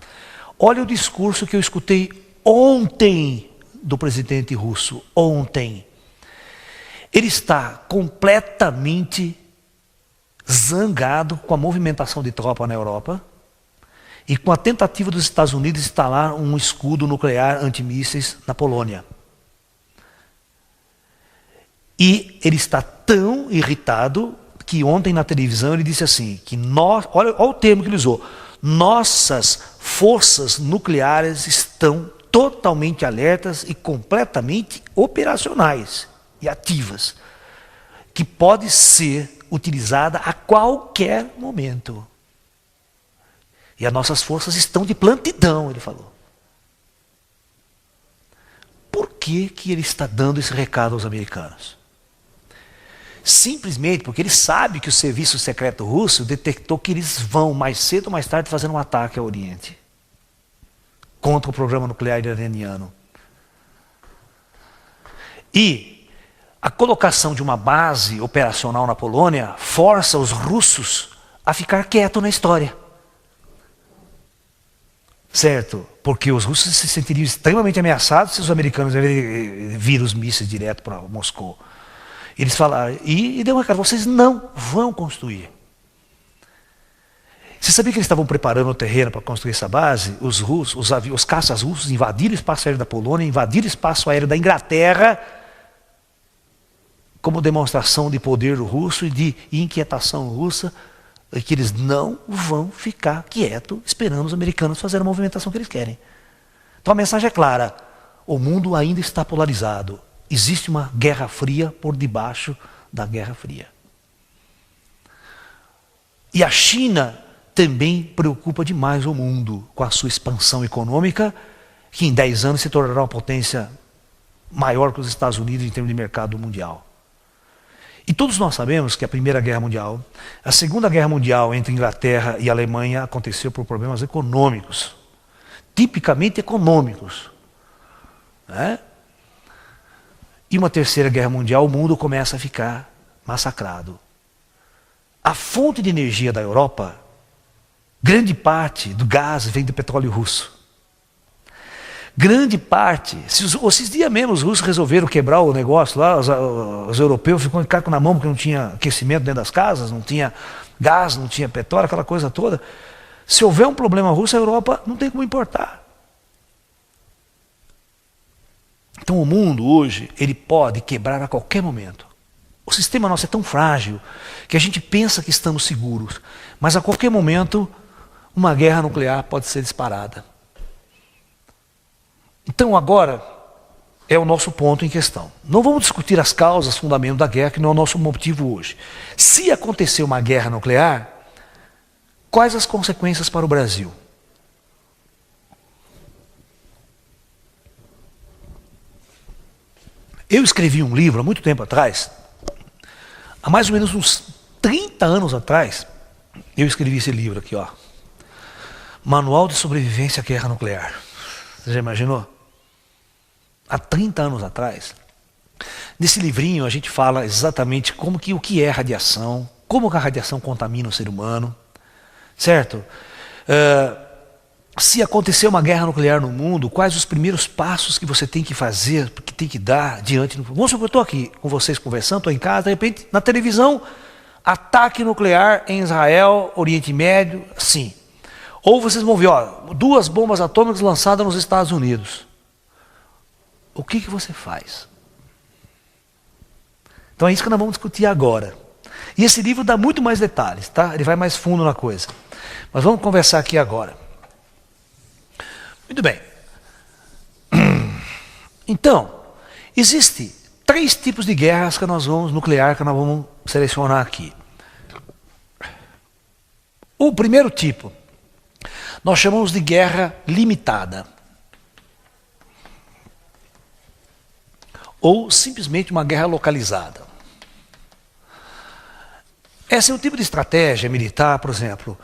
A: Olha o discurso que eu escutei ontem do presidente russo, ontem. Ele está completamente zangado com a movimentação de tropa na Europa e com a tentativa dos Estados Unidos de instalar um escudo nuclear antimísseis na Polônia. E ele está tão irritado que ontem na televisão ele disse assim, que olha o termo que ele usou, nossas forças nucleares estão totalmente alertas e completamente operacionais e ativas, que pode ser utilizada a qualquer momento. E as nossas forças estão de plantidão, ele falou. Por que ele está dando esse recado aos americanos? Simplesmente porque ele sabe que o serviço secreto russo detectou que eles vão, mais cedo ou mais tarde, fazer um ataque ao Oriente contra o programa nuclear iraniano. E a colocação de uma base operacional na Polônia força os russos a ficar quietos na história. Certo? Porque os russos se sentiriam extremamente ameaçados se os americanos viram os mísseis direto para Moscou. Eles falaram, e deu uma cara, vocês não vão construir. Você sabia que eles estavam preparando o terreno para construir essa base? Os russos, os caças russos invadiram o espaço aéreo da Polônia, invadiram o espaço aéreo da Inglaterra, como demonstração de poder russo e de inquietação russa, que eles não vão ficar quietos esperando os americanos fazerem a movimentação que eles querem. Então a mensagem é clara, o mundo ainda está polarizado. Existe uma guerra fria por debaixo da guerra fria. E a China também preocupa demais o mundo com a sua expansão econômica, que em 10 anos se tornará uma potência maior que os Estados Unidos em termos de mercado mundial. E todos nós sabemos que a Primeira Guerra Mundial, a Segunda Guerra Mundial entre Inglaterra e Alemanha aconteceu por problemas econômicos, tipicamente econômicos, né? E uma Terceira Guerra Mundial, o mundo começa a ficar massacrado. A fonte de energia da Europa, grande parte do gás vem do petróleo russo. Grande parte, esses dias mesmo os russos resolveram quebrar o negócio lá, os europeus ficam de caco na mão porque não tinha aquecimento dentro das casas, não tinha gás, não tinha petróleo, aquela coisa toda. Se houver um problema russo, a Europa não tem como importar. Então o mundo hoje, ele pode quebrar a qualquer momento. O sistema nosso é tão frágil que a gente pensa que estamos seguros, mas a qualquer momento uma guerra nuclear pode ser disparada. Então agora é o nosso ponto em questão. Não vamos discutir as causas, fundamentos da guerra, que não é o nosso motivo hoje. Se acontecer uma guerra nuclear, quais as consequências para o Brasil? Eu escrevi um livro há muito tempo atrás, há mais ou menos uns 30 anos atrás, eu escrevi esse livro aqui, ó. Manual de Sobrevivência à Guerra Nuclear. Você já imaginou? Há 30 anos atrás. Nesse livrinho a gente fala exatamente o que é radiação, como que a radiação contamina o ser humano, certo? Se acontecer uma guerra nuclear no mundo, quais os primeiros passos que você tem que fazer, que tem que dar diante do... Vamos supor que eu estou aqui com vocês conversando, estou em casa, de repente, na televisão, ataque nuclear em Israel, Oriente Médio, sim. Ou vocês vão ver, ó, 2 bombas atômicas lançadas nos Estados Unidos. O que você faz? Então é isso que nós vamos discutir agora. E esse livro dá muito mais detalhes, tá? Ele vai mais fundo na coisa. Mas vamos conversar aqui agora. Muito bem. Então, existem 3 tipos de guerras nuclear que nós vamos selecionar aqui. O primeiro tipo, nós chamamos de guerra limitada. Ou simplesmente uma guerra localizada. Esse é um tipo de estratégia militar, por exemplo,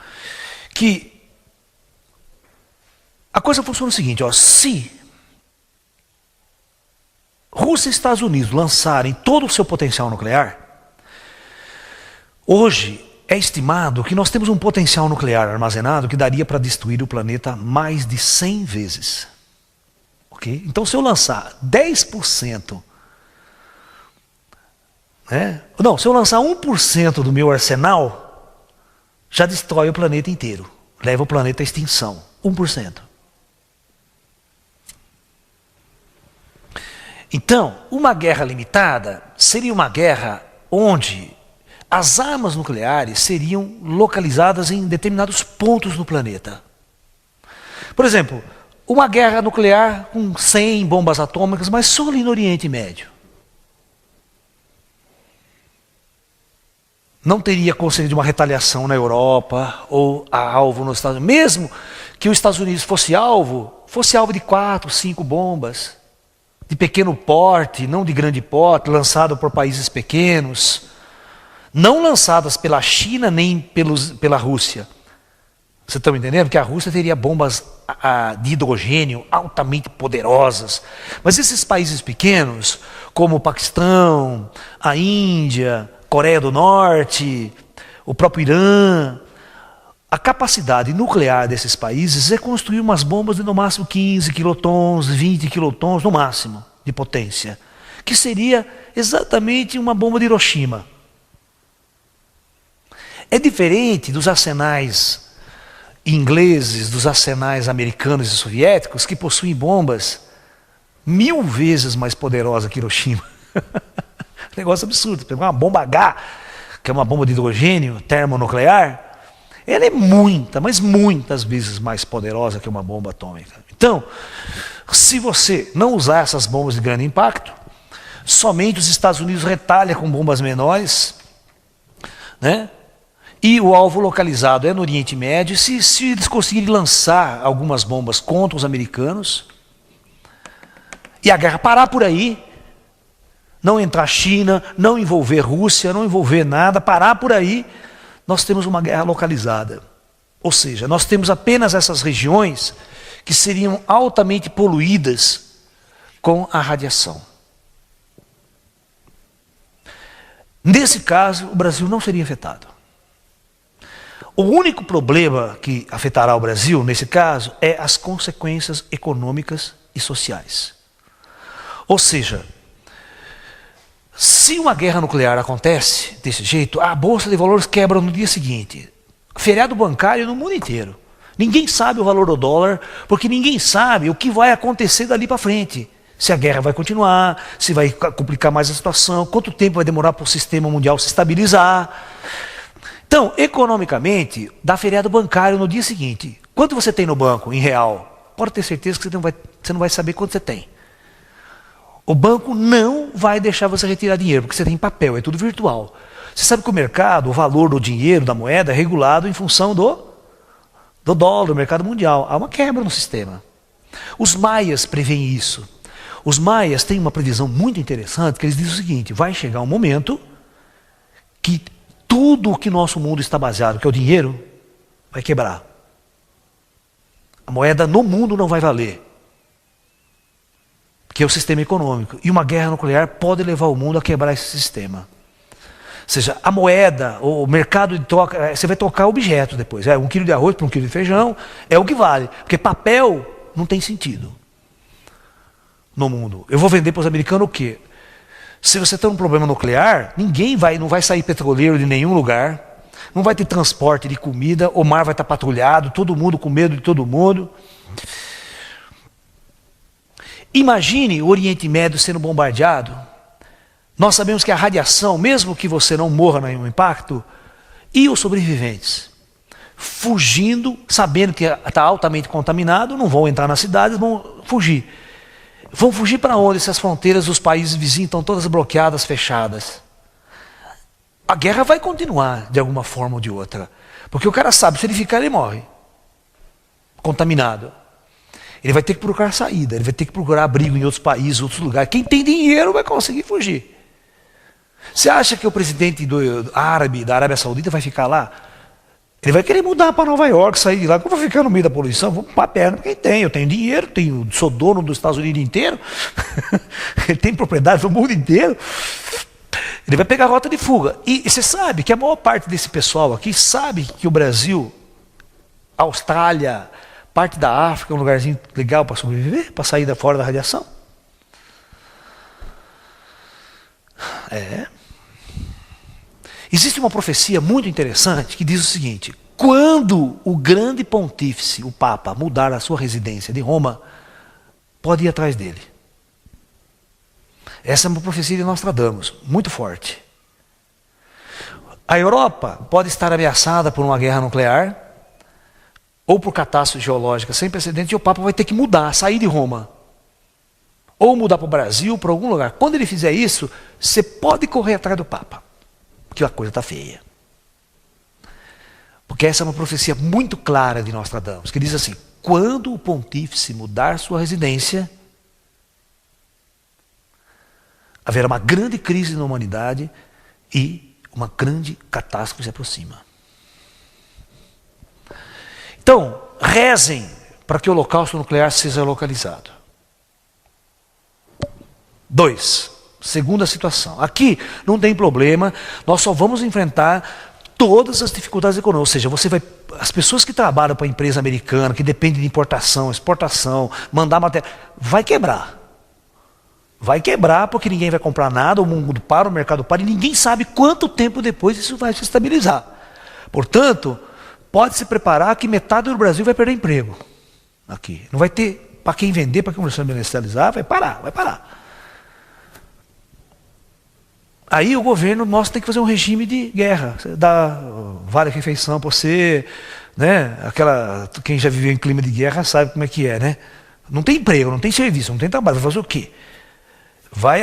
A: que a coisa funciona o seguinte, ó, se Rússia e Estados Unidos lançarem todo o seu potencial nuclear, hoje é estimado que nós temos um potencial nuclear armazenado que daria para destruir o planeta mais de 100 vezes. Okay? Então se eu lançar 10%, não, se eu lançar 1% do meu arsenal, já destrói o planeta inteiro, leva o planeta à extinção, 1%. Então, uma guerra limitada seria uma guerra onde as armas nucleares seriam localizadas em determinados pontos do planeta. Por exemplo, uma guerra nuclear com 100 bombas atômicas, mas só ali no Oriente Médio. Não teria conceito de uma retaliação na Europa ou a alvo nos Estados Unidos. Mesmo que os Estados Unidos fosse alvo de 4, 5 bombas. De pequeno porte, não de grande porte, lançado por países pequenos, não lançadas pela China nem pela Rússia. Vocês estão entendendo? Porque a Rússia teria bombas de hidrogênio altamente poderosas. Mas esses países pequenos, como o Paquistão, a Índia, Coreia do Norte, o próprio Irã, a capacidade nuclear desses países é construir umas bombas de no máximo 15 quilotons, 20 quilotons no máximo de potência, que seria exatamente uma bomba de Hiroshima. É diferente dos arsenais ingleses, dos arsenais americanos e soviéticos, que possuem bombas 1000 vezes mais poderosas que Hiroshima. Negócio absurdo. Pegar uma bomba H, que é uma bomba de hidrogênio termonuclear, ela é mas muitas vezes mais poderosa que uma bomba atômica. Então, se você não usar essas bombas de grande impacto, somente os Estados Unidos retalham com bombas menores, né? E o alvo localizado é no Oriente Médio. Se eles conseguirem lançar algumas bombas contra os americanos, e a guerra parar por aí, não entrar China, não envolver Rússia, não envolver nada, parar por aí, nós temos uma guerra localizada. Ou seja, nós temos apenas essas regiões que seriam altamente poluídas com a radiação. Nesse caso, o Brasil não seria afetado. O único problema que afetará o Brasil, nesse caso, é as consequências econômicas e sociais. Ou seja, se uma guerra nuclear acontece desse jeito, a Bolsa de Valores quebra no dia seguinte. Feriado bancário no mundo inteiro. Ninguém sabe o valor do dólar, porque ninguém sabe o que vai acontecer dali para frente. Se a guerra vai continuar, se vai complicar mais a situação, quanto tempo vai demorar para o sistema mundial se estabilizar. Então, economicamente, dá feriado bancário no dia seguinte. Quanto você tem no banco, em real? Pode ter certeza que você não vai saber quanto você tem. O banco não vai deixar você retirar dinheiro, porque você tem papel, é tudo virtual. Você sabe que o mercado, o valor do dinheiro, da moeda, é regulado em função do dólar, do mercado mundial. Há uma quebra no sistema. Os maias preveem isso. Os maias têm uma previsão muito interessante, que eles dizem o seguinte: vai chegar um momento que tudo o que nosso mundo está baseado, que é o dinheiro, vai quebrar. A moeda no mundo não vai valer, que é o sistema econômico. E uma guerra nuclear pode levar o mundo a quebrar esse sistema. Ou seja, a moeda, o mercado de troca, você vai trocar objetos depois. 1 quilo de arroz por 1 quilo de feijão, é o que vale. Porque papel não tem sentido no mundo. Eu vou vender para os americanos o quê? Se você tem um problema nuclear, não vai sair petroleiro de nenhum lugar, não vai ter transporte de comida, o mar vai estar patrulhado, todo mundo com medo de todo mundo. Imagine o Oriente Médio sendo bombardeado. Nós sabemos que a radiação, mesmo que você não morra no impacto, e os sobreviventes, fugindo, sabendo que está altamente contaminado, não vão entrar nas cidades, vão fugir. Vão fugir para onde? Se as fronteiras dos países vizinhos estão todas bloqueadas, fechadas. A guerra vai continuar de alguma forma ou de outra. Porque o cara sabe, se ele ficar, ele morre. Contaminado. Ele vai ter que procurar saída, ele vai ter que procurar abrigo em outros países, outros lugares. Quem tem dinheiro vai conseguir fugir. Você acha que o presidente da Arábia Saudita vai ficar lá? Ele vai querer mudar para Nova York, sair de lá. Eu vou ficar no meio da poluição, vou para a perna. Quem tem? Eu tenho dinheiro, sou dono dos Estados Unidos inteiro. Ele tem propriedade no mundo inteiro. Ele vai pegar a rota de fuga. E você sabe que a maior parte desse pessoal aqui sabe que o Brasil, a Austrália, parte da África é um lugarzinho legal para sobreviver, para sair fora da radiação. Existe uma profecia muito interessante que diz o seguinte: quando o grande pontífice, o Papa, mudar a sua residência de Roma, pode ir atrás dele. Essa é uma profecia de Nostradamus, muito forte. A Europa pode estar ameaçada por uma guerra nuclear ou por catástrofe geológica sem precedentes, e o Papa vai ter que mudar, sair de Roma. Ou mudar para o Brasil, para algum lugar. Quando ele fizer isso, você pode correr atrás do Papa, porque a coisa está feia. Porque essa é uma profecia muito clara de Nostradamus, que diz assim: quando o pontífice mudar sua residência, haverá uma grande crise na humanidade e uma grande catástrofe se aproxima. Então, rezem para que o holocausto nuclear seja localizado. 2. Segunda situação. Aqui não tem problema, nós só vamos enfrentar todas as dificuldades econômicas. Ou seja, as pessoas que trabalham para a empresa americana, que dependem de importação, exportação, mandar matéria, vai quebrar. Vai quebrar porque ninguém vai comprar nada, o mundo para, o mercado para, e ninguém sabe quanto tempo depois isso vai se estabilizar. Portanto, pode se preparar que metade do Brasil vai perder emprego. Aqui. Não vai ter para quem vender, para quem comercializar, vai parar. Aí o governo nosso tem que fazer um regime de guerra. Você dá vale refeição para você, né? Quem já viveu em clima de guerra sabe como é que é, né? Não tem emprego, não tem serviço, não tem trabalho, vai fazer o quê?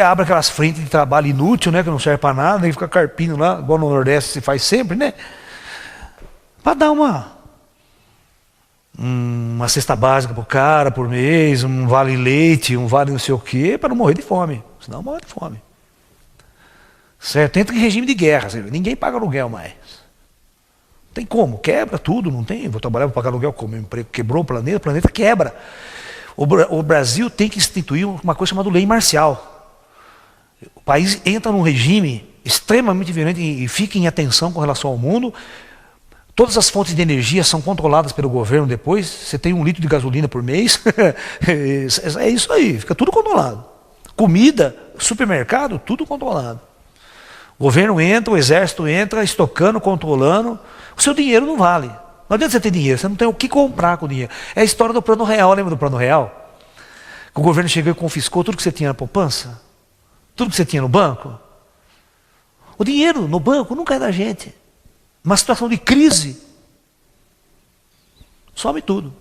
A: Abre aquelas frentes de trabalho inútil, né? Que não serve para nada, nem fica carpindo lá, igual no Nordeste se faz sempre, né? Para dar uma cesta básica para o cara por mês, um vale leite, um vale não sei o quê, para não morrer de fome. Senão morre de fome. Certo? Entra em regime de guerra. Ninguém paga aluguel mais. Não tem como. Quebra tudo. Não tem. Vou trabalhar para pagar aluguel como? Meu emprego quebrou o planeta quebra. O Brasil tem que instituir uma coisa chamada lei marcial. O país entra num regime extremamente violento e fica em atenção com relação ao mundo. Todas as fontes de energia são controladas pelo governo depois. Você tem 1 litro de gasolina por mês. É isso aí. Fica tudo controlado. Comida, supermercado, tudo controlado. O governo entra, o exército entra, estocando, controlando. O seu dinheiro não vale. Não adianta você ter dinheiro, você não tem o que comprar com o dinheiro. É a história do Plano Real, lembra do Plano Real? Que o governo chegou e confiscou tudo que você tinha na poupança? Tudo que você tinha no banco? O dinheiro no banco nunca é da gente. Uma situação de crise, some tudo.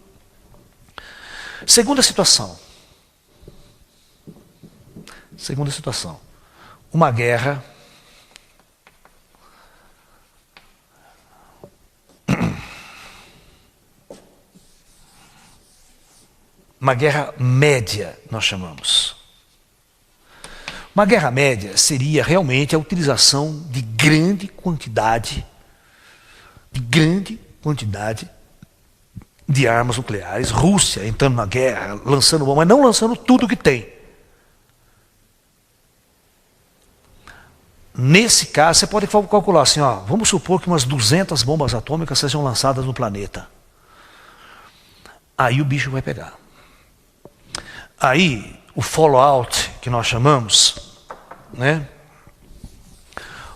A: Segunda situação. Uma guerra média, nós chamamos. Uma guerra média seria realmente a utilização de grande quantidade de armas nucleares, Rússia entrando na guerra, lançando bomba, mas não lançando tudo que tem. Nesse caso, você pode calcular assim, ó, vamos supor que umas 200 bombas atômicas sejam lançadas no planeta. Aí o bicho vai pegar. Aí, o fallout, que nós chamamos, né?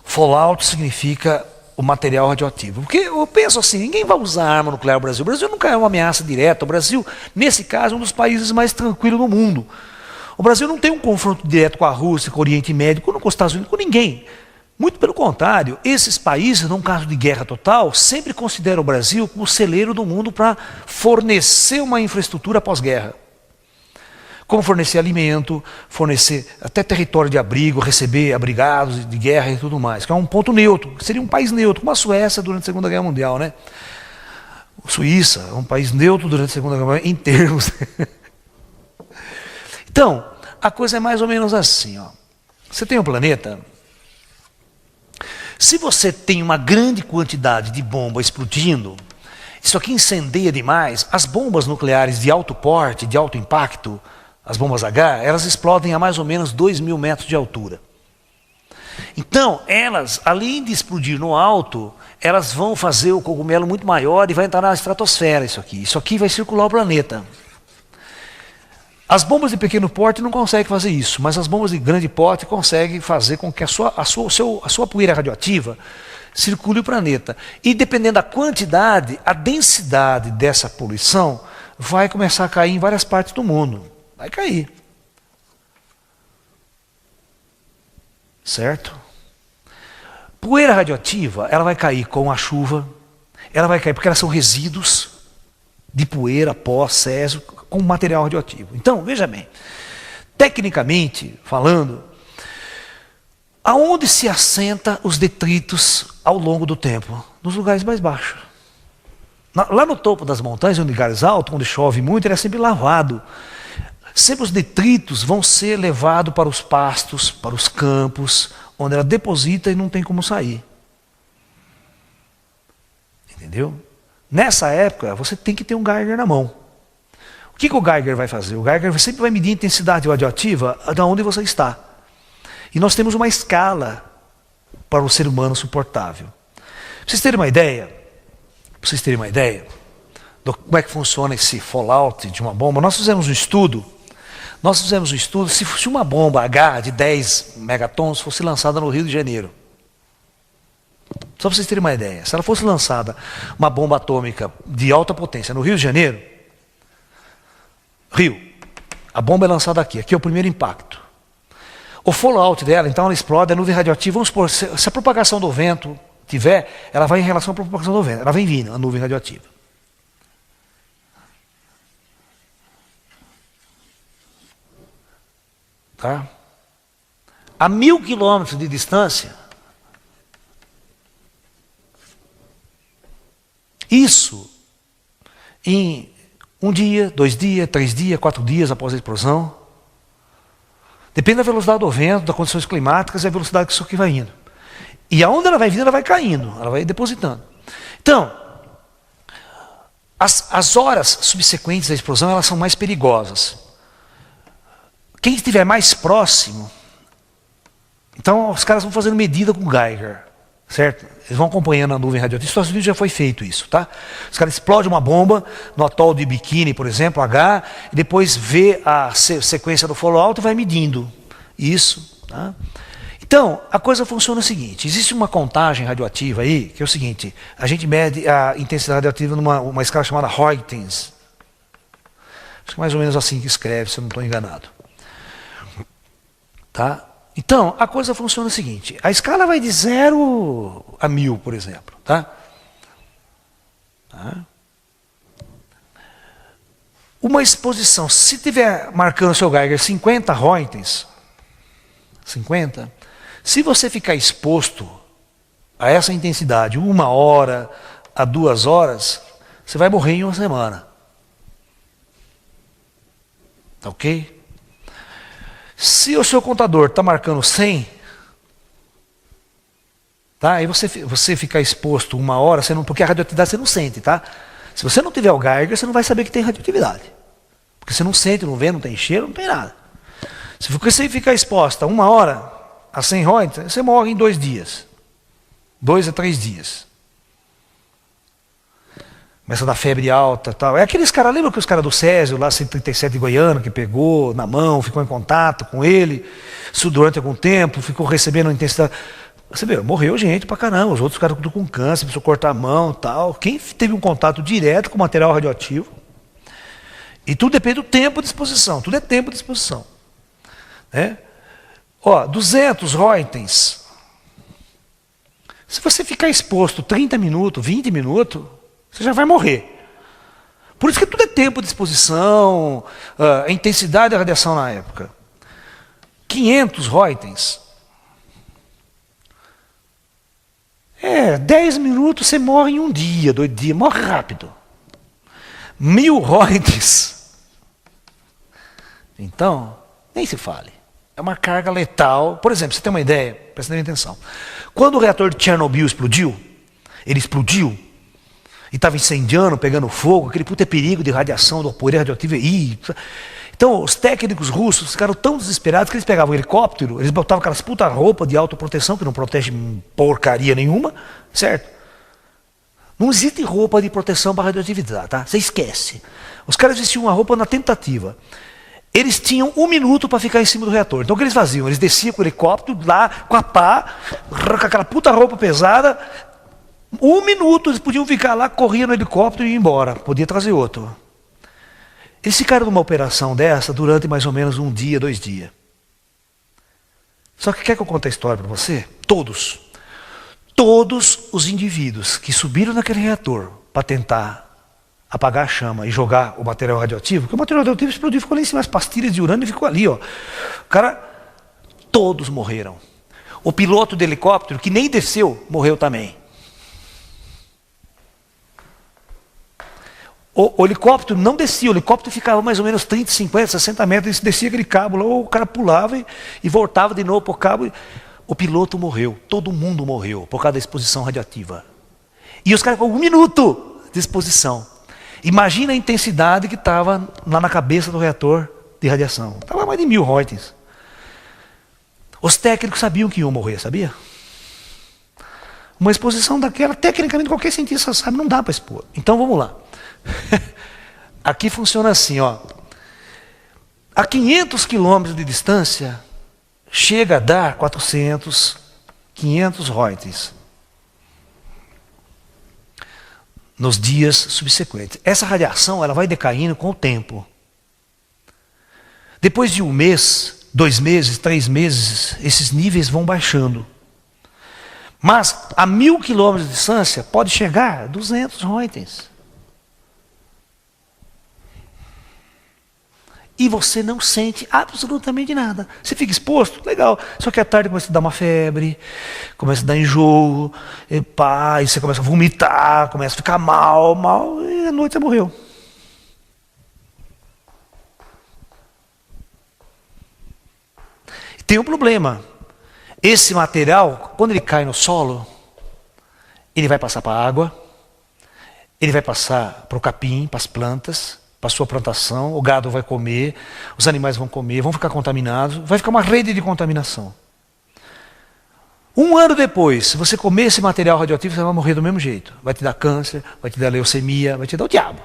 A: Fallout significa o material radioativo. Porque eu penso assim, ninguém vai usar arma nuclear no Brasil. O Brasil nunca é uma ameaça direta. O Brasil, nesse caso, é um dos países mais tranquilos do mundo. O Brasil não tem um confronto direto com a Rússia, com o Oriente Médio, com os Estados Unidos, com ninguém. Muito pelo contrário, esses países, num caso de guerra total, sempre consideram o Brasil como o celeiro do mundo para fornecer uma infraestrutura pós-guerra. Como fornecer alimento, fornecer até território de abrigo, receber abrigados de guerra e tudo mais, que é um ponto neutro. Seria um país neutro, como a Suécia durante a Segunda Guerra Mundial, né? A Suíça é um país neutro durante a Segunda Guerra Mundial, em termos. Então, a coisa é mais ou menos assim, ó. Você tem um planeta. Se você tem uma grande quantidade de bomba explodindo, isso aqui incendeia demais. As bombas nucleares de alto porte, de alto impacto, as bombas H, elas explodem a mais ou menos 2.000 metros de altura. Então, elas, além de explodir no alto, elas vão fazer o cogumelo muito maior e vai entrar na estratosfera isso aqui. Isso aqui vai circular o planeta. As bombas de pequeno porte não conseguem fazer isso, mas as bombas de grande porte conseguem fazer com que a sua poeira radioativa circule o planeta. E dependendo da quantidade, a densidade dessa poluição vai começar a cair em várias partes do mundo. Vai cair. Certo? Poeira radioativa, ela vai cair com a chuva, ela vai cair porque elas são resíduos de poeira, pó, césio, com material radioativo. Então, veja bem, tecnicamente falando, aonde se assenta os detritos ao longo do tempo? Nos lugares mais baixos. Lá no topo das montanhas, em lugares altos, onde chove muito, ele é sempre lavado. Sempre os detritos vão ser levados para os pastos, para os campos, onde ela deposita e não tem como sair. Entendeu? Nessa época, você tem que ter um Geiger na mão. O que o Geiger vai fazer? O Geiger sempre vai medir a intensidade radioativa de onde você está. E nós temos uma escala para o ser humano suportável. Para vocês terem uma ideia, de como é que funciona esse fallout de uma bomba, nós fizemos um estudo. Se uma bomba H de 10 megatons fosse lançada no Rio de Janeiro. Só para vocês terem uma ideia. Se ela fosse lançada, uma bomba atômica de alta potência no Rio de Janeiro, a bomba é lançada aqui é o primeiro impacto. O fallout dela, então ela explode, a nuvem radioativa, vamos supor, se a propagação do vento tiver, ela vai em relação à propagação do vento, ela vem vindo, a nuvem radioativa. Tá? A 1.000 quilômetros de distância, isso em 1 dia, 2 dias, 3 dias, 4 dias após a explosão, depende da velocidade do vento, das condições climáticas e a velocidade que isso aqui vai indo. E aonde ela vai vindo, ela vai caindo, ela vai depositando. Então, as horas subsequentes à explosão, elas são mais perigosas. Quem estiver mais próximo, então os caras vão fazendo medida com o Geiger, certo? Eles vão acompanhando a nuvem radioativa. Nos Estados Unidos já foi feito isso, tá? Os caras explodem uma bomba no atol de Bikini, por exemplo, H, e depois vê a sequência do fallout e vai medindo isso, tá? Então, a coisa funciona o seguinte, existe uma contagem radioativa aí, que é o seguinte, a gente mede a intensidade radioativa numa escala chamada Huygens. Acho que é mais ou menos assim que escreve, se eu não estou enganado. Tá? Então, a coisa funciona o seguinte, a escala vai de 0 a 1.000, por exemplo. Tá? Uma exposição, se tiver marcando o seu Geiger 50 Huygens, 50, se você ficar exposto a essa intensidade 1 hora a 2 horas, você vai morrer em 1 semana. Tá ok? Se o seu contador está marcando 100, tá? Aí você ficar exposto 1 hora, porque a radioatividade você não sente, tá? Se você não tiver o Geiger, você não vai saber que tem radioatividade. Porque você não sente, não vê, não tem cheiro, não tem nada. Se você ficar exposta 1 hora a 100 Reutemann, você morre em 2 dias. 2 a 3 dias. Começa a dar febre alta, tal. É aqueles caras, lembra que os caras do Césio, lá 137 de Goiânia, que pegou na mão, ficou em contato com ele, durante algum tempo, ficou recebendo intensidade. Você vê, morreu gente pra caramba, os outros caras com câncer, precisou cortar a mão, tal. Quem teve um contato direto com material radioativo? E tudo depende do tempo de exposição, tudo é tempo de exposição. Né? 200 Reutemanns. Se você ficar exposto 30 minutos, 20 minutos, você já vai morrer. Por isso que tudo é tempo de exposição, a intensidade da radiação na época. 500 Reutemanns. 10 minutos você morre em 1 dia, 2 dias, morre rápido. 1000 Reutemanns. Então, nem se fale. É uma carga letal. Por exemplo, você tem uma ideia, presta atenção. Quando o reator de Chernobyl explodiu, ele explodiu, e estava incendiando, pegando fogo, aquele puta perigo de radiação, do poder radioativo. Então, os técnicos russos ficaram tão desesperados que eles pegavam o helicóptero, eles botavam aquelas puta roupa de autoproteção, que não protege porcaria nenhuma, certo? Não existe roupa de proteção para radioatividade, tá? Você esquece. Os caras vestiam uma roupa na tentativa. Eles tinham 1 minuto para ficar em cima do reator. Então o que eles faziam? Eles desciam com o helicóptero lá, com a pá, com aquela puta roupa pesada. 1 minuto eles podiam ficar lá, corriam no helicóptero e ir embora. Podia trazer outro. Eles ficaram numa operação dessa durante mais ou menos 1 dia, 2 dias. Só que quer que eu conte a história para você? Todos os indivíduos que subiram naquele reator para tentar apagar a chama e jogar o material radioativo, porque o material radioativo explodiu, ficou lá em cima, as pastilhas de urânio ficou ali, ó. Todos morreram. O piloto do helicóptero, que nem desceu, morreu também. O helicóptero não descia, o helicóptero ficava mais ou menos 30, 50, 60 metros, descia aquele cabo lá, o cara pulava e voltava de novo para o cabo. O piloto morreu, todo mundo morreu por causa da exposição radioativa. E os caras com 1 minuto de exposição. Imagina a intensidade que estava lá na cabeça do reator de radiação. Estava mais de 1000 Reutemanns. Os técnicos sabiam que iam morrer, sabia? Uma exposição daquela, tecnicamente qualquer cientista sabe, não dá para expor. Então vamos lá. Aqui funciona assim, ó. A 500 quilômetros de distância, chega a dar 400, 500 Reutemanns. Nos dias subsequentes. Essa radiação ela vai decaindo com o tempo. Depois de 1 mês, 2 meses, 3 meses, esses níveis vão baixando. Mas a 1000 quilômetros de distância pode chegar a 200 Reutemanns. E você não sente absolutamente nada. Você fica exposto, legal. Só que à tarde começa a dar uma febre, começa a dar enjoo, e você começa a vomitar, começa a ficar mal, e à noite você morreu. Tem um problema. Esse material, quando ele cai no solo, ele vai passar para a água, ele vai passar para o capim, para as plantas, para a sua plantação, o gado vai comer, os animais vão comer, vão ficar contaminados, vai ficar uma rede de contaminação. 1 ano depois, se você comer esse material radioativo, você vai morrer do mesmo jeito. Vai te dar câncer, vai te dar leucemia, vai te dar o diabo.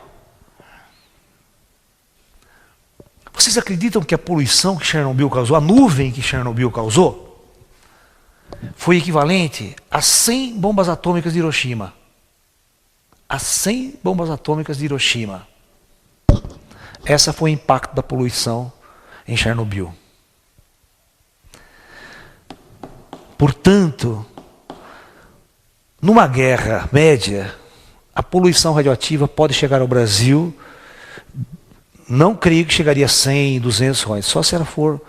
A: Vocês acreditam que a poluição que Chernobyl causou, a nuvem que Chernobyl causou, foi equivalente a 100 bombas atômicas de Hiroshima? A 100 bombas atômicas de Hiroshima. Essa foi o impacto da poluição em Chernobyl. Portanto, numa guerra média, a poluição radioativa pode chegar ao Brasil. Não creio que chegaria a 100, 200 Reutemanns, só se ela for.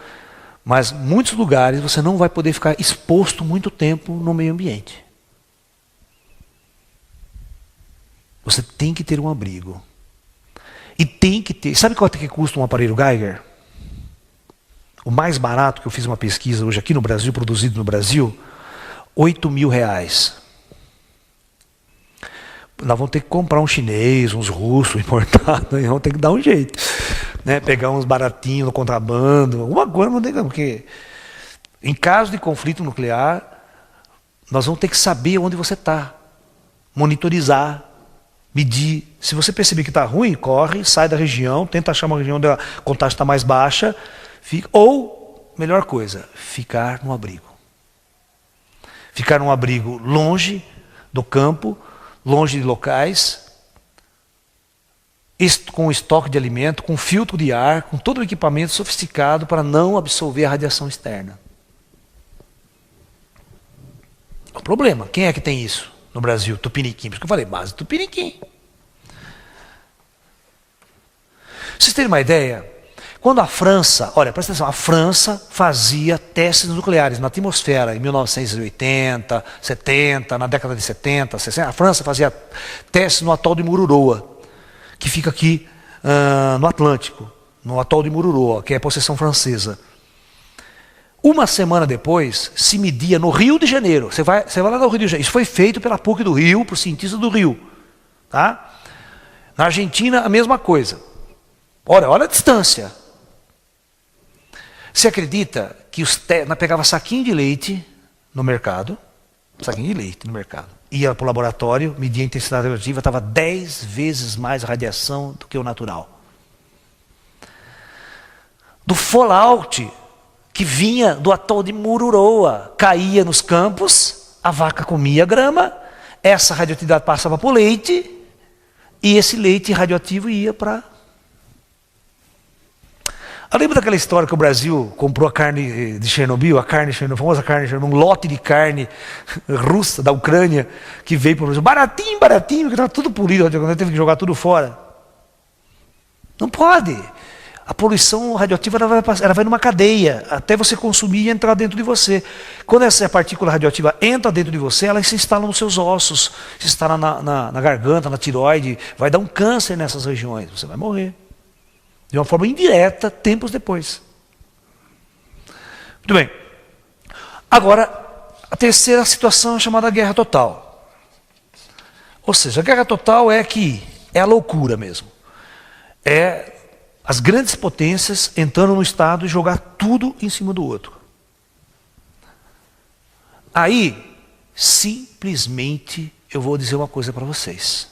A: Mas muitos lugares você não vai poder ficar exposto muito tempo no meio ambiente. Você tem que ter um abrigo. E tem que ter. Sabe quanto que custa um aparelho Geiger? O mais barato, que eu fiz uma pesquisa hoje aqui no Brasil, produzido no Brasil, R$ 8.000. Nós vamos ter que comprar um chinês, uns russos importados, vamos ter que dar um jeito. Né? Pegar uns baratinhos no contrabando, alguma coisa, vamos ter que, porque em caso de conflito nuclear, nós vamos ter que saber onde você está, monitorizar, medir. Se você perceber que está ruim, corre, sai da região, tenta achar uma região onde a contagem está mais baixa, ou, melhor coisa, ficar no abrigo. Ficar num abrigo longe do campo, longe de locais, com estoque de alimento, com filtro de ar, com todo o equipamento sofisticado para não absorver a radiação externa. O problema, quem é que tem isso no Brasil? Tupiniquim. Por isso que eu falei, base Tupiniquim. Vocês terem uma ideia, quando a França, olha, presta atenção, a França fazia testes nucleares na atmosfera em 1980, 70, na década de 70, 60, a França fazia testes no atol de Mururoa, que fica aqui no Atlântico, no atol de Mururoa, que é a possessão francesa. Uma semana depois, se media no Rio de Janeiro. Você vai lá no Rio de Janeiro. Isso foi feito pela PUC do Rio, por cientistas do Rio. Tá? Na Argentina, a mesma coisa. Olha a distância. Você acredita que nós pegava saquinho de leite no mercado, ia para o laboratório, media a intensidade radioativa, estava 10 vezes mais radiação do que o natural. Do fallout que vinha do atol de Mururoa, caía nos campos, a vaca comia grama, essa radioatividade passava para o leite, e esse leite radioativo ia para... Lembra daquela história que o Brasil comprou a carne de Chernobyl, a famosa carne de Chernobyl, um lote de carne russa da Ucrânia, que veio para o Brasil, baratinho, que estava tudo polido, teve que jogar tudo fora. Não pode. A poluição radioativa ela vai numa cadeia, até você consumir e entrar dentro de você. Quando essa partícula radioativa entra dentro de você, ela se instala nos seus ossos, se instala na garganta, na tireoide, vai dar um câncer nessas regiões, você vai morrer. De uma forma indireta, tempos depois. Muito bem. Agora, a terceira situação é chamada guerra total. Ou seja, a guerra total é a loucura mesmo. É as grandes potências entrando no estado e jogar tudo em cima do outro. Aí, simplesmente, eu vou dizer uma coisa para vocês.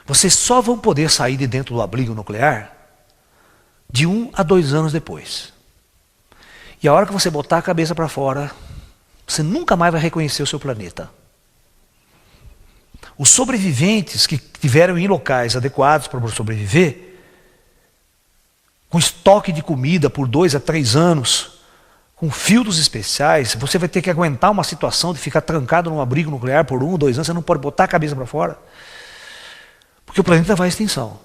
A: Vocês só vão poder sair de dentro do abrigo nuclear de 1 a 2 anos depois. E a hora que você botar a cabeça para fora, você nunca mais vai reconhecer o seu planeta. Os sobreviventes que estiveram em locais adequados para sobreviver, com estoque de comida por 2 a 3 anos, com filtros especiais, você vai ter que aguentar uma situação de ficar trancado num abrigo nuclear por 1 ou 2 anos, você não pode botar a cabeça para fora. Porque o planeta vai à extinção.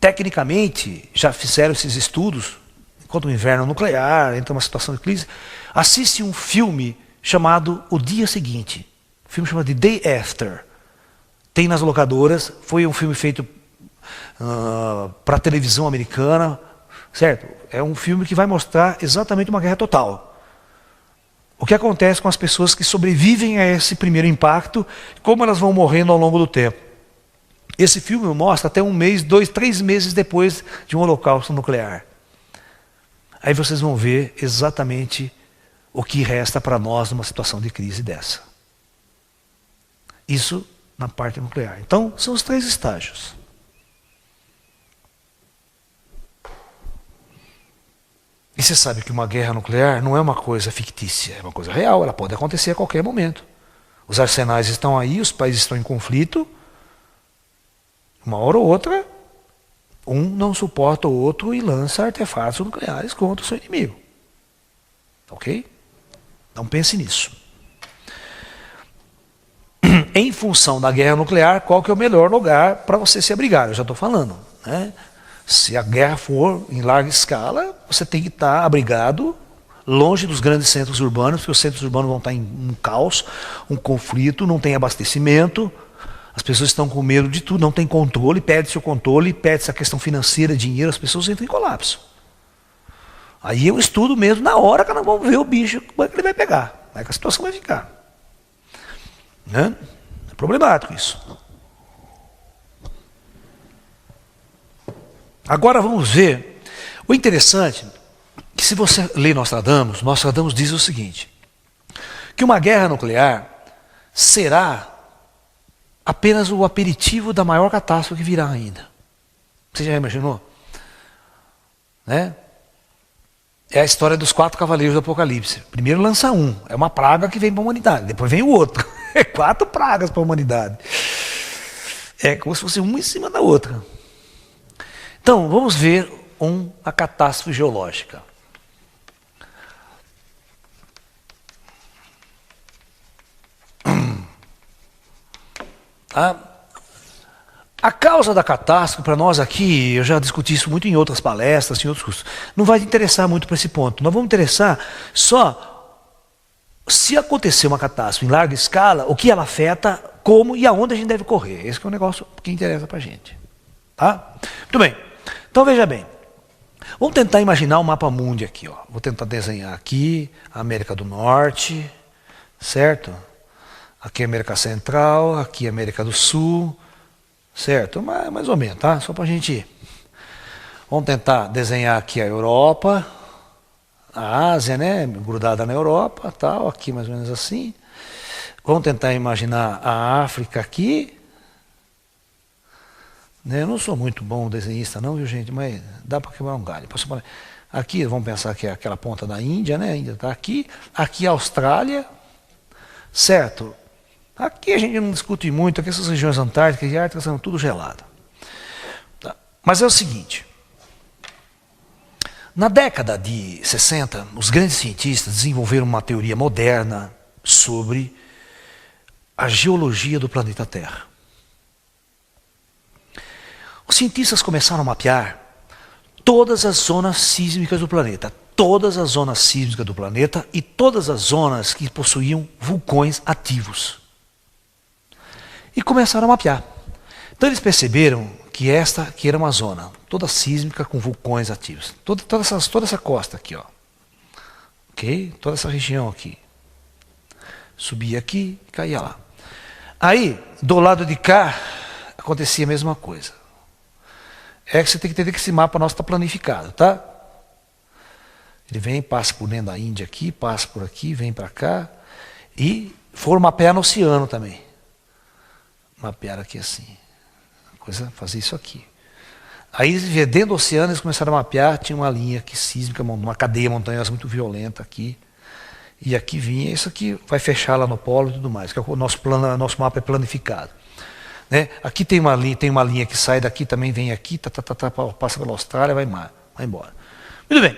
A: Tecnicamente, já fizeram esses estudos, enquanto o inverno nuclear, entra uma situação de crise. Assiste um filme chamado O Dia Seguinte. Um filme chamado The Day After. Tem nas locadoras, foi um filme feito para a televisão americana, certo? É um filme que vai mostrar exatamente uma guerra total. O que acontece com as pessoas que sobrevivem a esse primeiro impacto, como elas vão morrendo ao longo do tempo. Esse filme mostra até 1 mês, 2, 3 meses depois de um holocausto nuclear. Aí vocês vão ver exatamente o que resta para nós numa situação de crise dessa. Isso na parte nuclear. Então, são os 3 estágios. E você sabe que uma guerra nuclear não é uma coisa fictícia, é uma coisa real, ela pode acontecer a qualquer momento. Os arsenais estão aí, os países estão em conflito. Uma hora ou outra, um não suporta o outro e lança artefatos nucleares contra o seu inimigo. Ok? Então pense nisso. Em função da guerra nuclear, qual que é o melhor lugar para você se abrigar? Eu já estou falando. Né? Se a guerra for em larga escala, você tem que estar abrigado longe dos grandes centros urbanos, porque os centros urbanos vão estar em um caos, um conflito, não tem abastecimento. As pessoas estão com medo de tudo, não tem controle, perde-se o controle, perde-se a questão financeira, dinheiro, as pessoas entram em colapso. Aí eu estudo mesmo na hora que nós vamos ver o bicho, como é que ele vai pegar, como é que a situação vai ficar. Né? É problemático isso. Agora vamos ver. O interessante é que se você lê Nostradamus, Nostradamus diz o seguinte, que uma guerra nuclear será apenas o aperitivo da maior catástrofe que virá ainda. Você já imaginou? Né? É a história dos 4 cavaleiros do Apocalipse. Primeiro lança um, é uma praga que vem para a humanidade. Depois vem o outro. É 4 pragas para a humanidade. É como se fosse uma em cima da outra. Então, vamos ver a catástrofe geológica. A causa da catástrofe, para nós aqui, eu já discuti isso muito em outras palestras, em outros cursos, não vai interessar muito para esse ponto. Nós vamos interessar só se acontecer uma catástrofe em larga escala, o que ela afeta, como e aonde a gente deve correr. Esse que é o negócio que interessa para a gente. Tá? Muito bem. Então veja bem. Vamos tentar imaginar o mapa mundi aqui. Ó. Vou tentar desenhar aqui a América do Norte, certo? Aqui a América Central, aqui a América do Sul, certo? Mais ou menos, tá? Só para a gente ir. Vamos tentar desenhar aqui a Europa, a Ásia, né? Grudada na Europa, tal, aqui mais ou menos assim. Vamos tentar imaginar a África aqui. Eu não sou muito bom desenhista não, viu gente? Mas dá para quebrar um galho. Aqui, vamos pensar que é aquela ponta da Índia, né? A Índia está aqui. Aqui a Austrália, certo? Aqui a gente não discute muito, aqui essas regiões antárticas e árticas são tudo gelado. Tá. Mas é o seguinte, na década de 60, os grandes cientistas desenvolveram uma teoria moderna sobre a geologia do planeta Terra. Os cientistas começaram a mapear todas as zonas sísmicas do planeta, todas as zonas sísmicas do planeta e todas as zonas que possuíam vulcões ativos. E começaram a mapear. Então eles perceberam que esta aqui era uma zona toda sísmica com vulcões ativos. Toda essa costa aqui, ó. Ok? Toda essa região aqui. Subia aqui e caía lá. Aí, do lado de cá, acontecia a mesma coisa. É que você tem que entender que esse mapa nosso está planificado, tá? Ele vem, passa por dentro da Índia aqui, passa por aqui, vem para cá. E foram mapear no oceano também. Mapear aqui assim. Fazer isso aqui. Aí, dentro do oceano, eles começaram a mapear, tinha uma linha aqui sísmica, uma cadeia montanhosa muito violenta aqui. E aqui vinha, isso aqui vai fechar lá no polo e tudo mais, que é o nosso mapa é planificado. Né? Aqui tem uma linha que sai daqui, também vem aqui, passa pela Austrália, vai embora. Muito bem.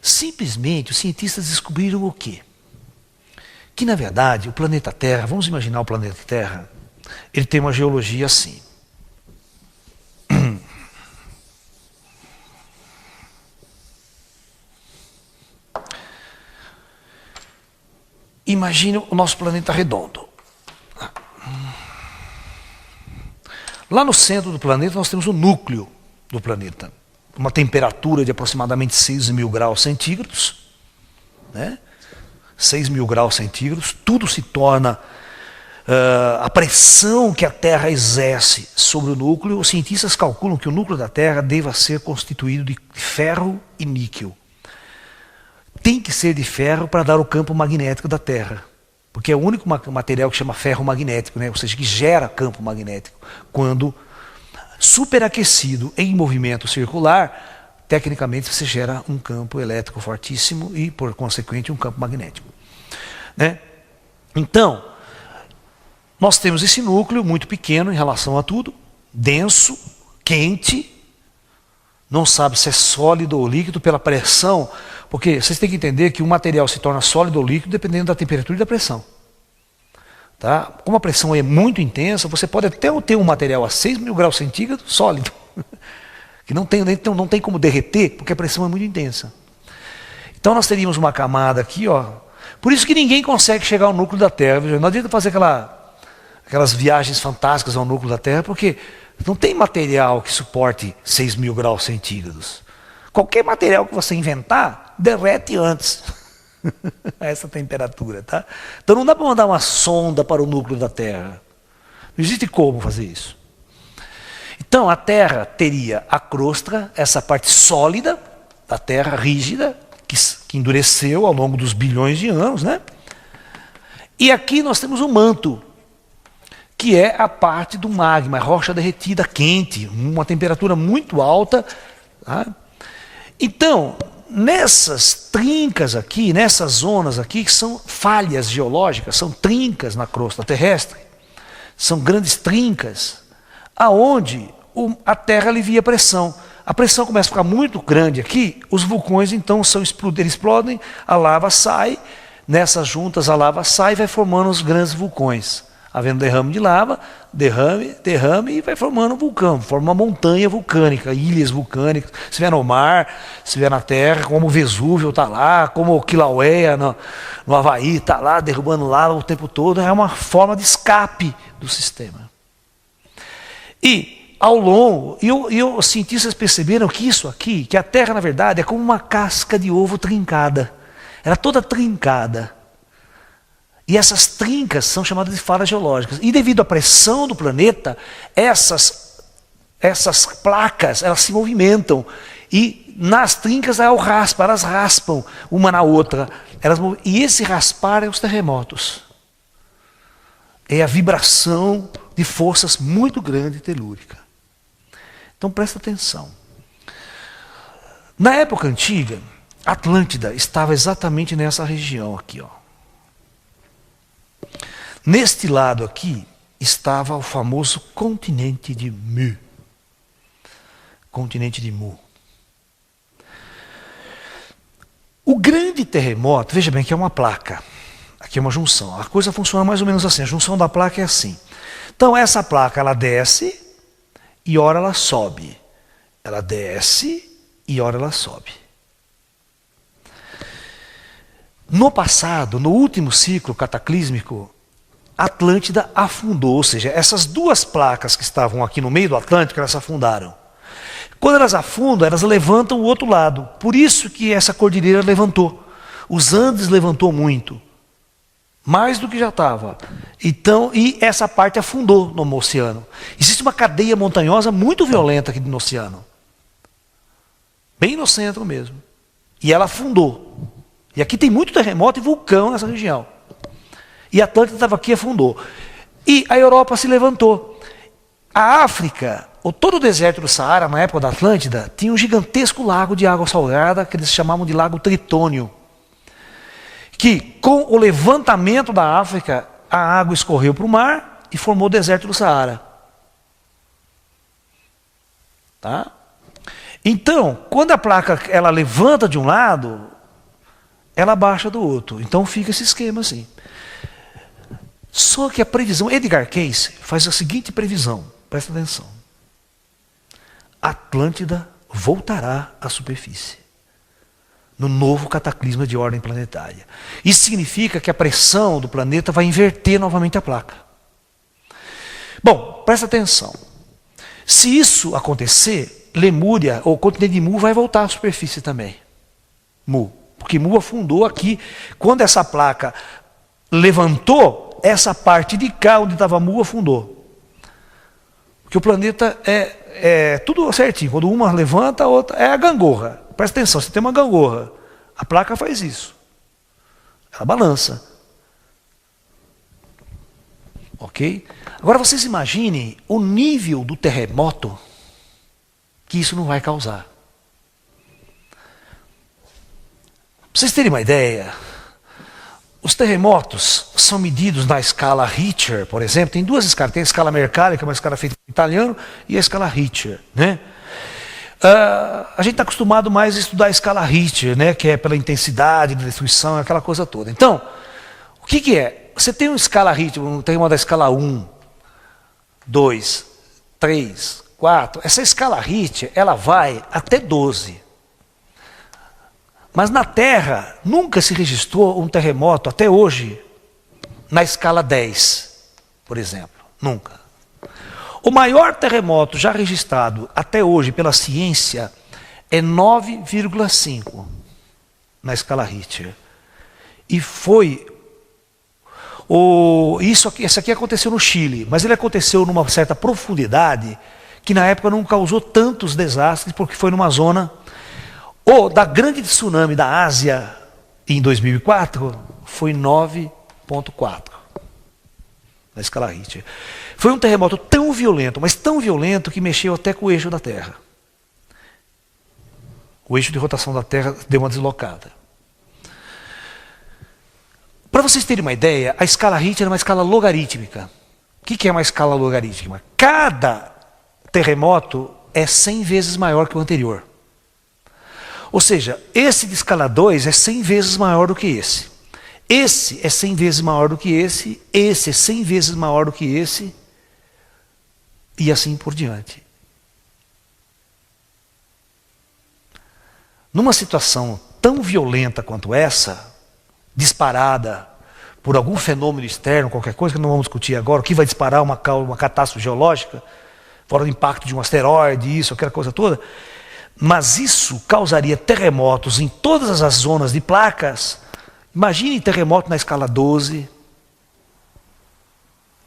A: Simplesmente os cientistas descobriram o quê? Que na verdade o planeta Terra, vamos imaginar o planeta Terra, ele tem uma geologia assim. Imagine o nosso planeta redondo. Lá no centro do planeta nós temos o núcleo do planeta. Uma temperatura de aproximadamente 6.000 graus centígrados. Né? 6.000 graus centígrados. Tudo se torna... a pressão que a Terra exerce sobre o núcleo, os cientistas calculam que o núcleo da Terra deva ser constituído de ferro e níquel. Tem que ser de ferro para dar o campo magnético da Terra, porque é o único material que chama ferro magnético, né? Ou seja, que gera campo magnético. Quando superaquecido em movimento circular, tecnicamente você gera um campo elétrico fortíssimo e, por consequente, um campo magnético. Né? Então, nós temos esse núcleo muito pequeno em relação a tudo, denso, quente, não sabe se é sólido ou líquido pela pressão, porque vocês têm que entender que o material se torna sólido ou líquido dependendo da temperatura e da pressão. Tá? Como a pressão é muito intensa, você pode até ter um material a 6.000 graus centígrados sólido, que não tem como derreter, porque a pressão é muito intensa. Então nós teríamos uma camada aqui, ó. Por isso que ninguém consegue chegar ao núcleo da Terra. Não adianta fazer aquelas viagens fantásticas ao núcleo da Terra, porque não tem material que suporte 6.000 graus centígrados. qualquer material que você inventar, derrete antes. A essa temperatura, tá? Então não dá para mandar uma sonda para o núcleo da Terra. Não existe como fazer isso. Então a Terra teria a crosta, essa parte sólida da Terra, rígida, que endureceu ao longo dos bilhões de anos, né? E aqui nós temos o manto, que é a parte do magma, rocha derretida quente, uma temperatura muito alta. Tá? Então, nessas trincas aqui, nessas zonas aqui, que são falhas geológicas, são trincas na crosta terrestre, são grandes trincas, aonde a Terra alivia a pressão. A pressão começa a ficar muito grande aqui, os vulcões então eles explodem, a lava sai, nessas juntas a lava sai e vai formando os grandes vulcões. Havendo derrame de lava, derrame e vai formando um vulcão, forma uma montanha vulcânica, ilhas vulcânicas. Se vier no mar, se vier na terra, como o Vesúvio está lá, como o Kilauea no Havaí está lá, derrubando lava o tempo todo, é uma forma de escape do sistema. E ao longo, os cientistas perceberam que isso aqui, que a Terra na verdade é como uma casca de ovo trincada, era toda trincada. E essas trincas são chamadas de falhas geológicas. E devido à pressão do planeta, essas placas, elas se movimentam. E nas trincas elas raspam uma na outra. E esse raspar é os terremotos. É a vibração de forças muito grande telúrica. Então presta atenção. Na época antiga, Atlântida estava exatamente nessa região aqui, ó. Neste lado aqui estava o famoso continente de Mu. Continente de Mu. O grande terremoto, veja bem que é uma placa. Aqui é uma junção. A coisa funciona mais ou menos assim. A junção da placa é assim. Então essa placa ela desce e ora ela sobe. Ela desce e ora ela sobe. No passado, no último ciclo cataclísmico, a Atlântida afundou, ou seja, essas duas placas que estavam aqui no meio do Atlântico, elas afundaram. Quando elas afundam, elas levantam o outro lado. Por isso que essa cordilheira levantou. Os Andes levantou muito. Mais do que já estava. Então, e essa parte afundou no oceano. Existe uma cadeia montanhosa muito violenta aqui no oceano. Bem no centro mesmo. E ela afundou. E aqui tem muito terremoto e vulcão nessa região. E a Atlântida estava aqui e afundou. E a Europa se levantou. A África, ou todo o deserto do Saara, na época da Atlântida, tinha um gigantesco lago de água salgada, que eles chamavam de Lago Tritônio. Que, com o levantamento da África, a água escorreu para o mar e formou o deserto do Saara. Tá? Então, quando a placa ela levanta de um lado, ela baixa do outro. Então fica esse esquema assim. Só que a previsão, Edgar Cayce faz a seguinte previsão, presta atenção. A Atlântida voltará à superfície, no novo cataclisma de ordem planetária. Isso significa que a pressão do planeta vai inverter novamente a placa. Bom, presta atenção. Se isso acontecer, Lemúria, ou o continente de Mu, vai voltar à superfície também. Mu. Porque Mu afundou aqui. Quando essa placa levantou, essa parte de cá onde estava Mu afundou. Porque o planeta é tudo certinho. Quando uma levanta, a outra é a gangorra. Presta atenção, você tem uma gangorra. A placa faz isso. Ela balança. Ok? Agora vocês imaginem o nível do terremoto que isso não vai causar. Para vocês terem uma ideia, os terremotos são medidos na escala Richter, por exemplo. Tem duas escalas. Tem a escala Mercalli, que é uma escala feita em italiano, e a escala Richter. Né? A gente está acostumado mais a estudar a escala Richter, né? Que é pela intensidade da destruição, aquela coisa toda. Então, o que é? Você tem uma escala Richter, tem uma da escala 1, 2, 3, 4. Essa escala Richter, ela vai até 12. Mas na Terra, nunca se registrou um terremoto, até hoje, na escala 10, por exemplo. Nunca. O maior terremoto já registrado até hoje pela ciência é 9,5 na escala Richter. E foi... Isso aqui aconteceu no Chile, mas ele aconteceu numa certa profundidade que na época não causou tantos desastres, porque foi numa zona... da grande tsunami da Ásia em 2004, foi 9,4 na escala Richter. Foi um terremoto tão violento, mas tão violento que mexeu até com o eixo da Terra. O eixo de rotação da Terra deu uma deslocada. Para vocês terem uma ideia, a escala Richter é uma escala logarítmica. O que é uma escala logarítmica? Cada terremoto é 100 vezes maior que o anterior. Ou seja, esse de escala 2 é 100 vezes maior do que esse. Esse é 100 vezes maior do que esse é 100 vezes maior do que esse, e assim por diante. Numa situação tão violenta quanto essa, disparada por algum fenômeno externo, qualquer coisa que não vamos discutir agora, o que vai disparar uma catástrofe geológica, fora o impacto de um asteroide, isso, aquela coisa toda, mas isso causaria terremotos em todas as zonas de placas. Imagine terremoto na escala 12.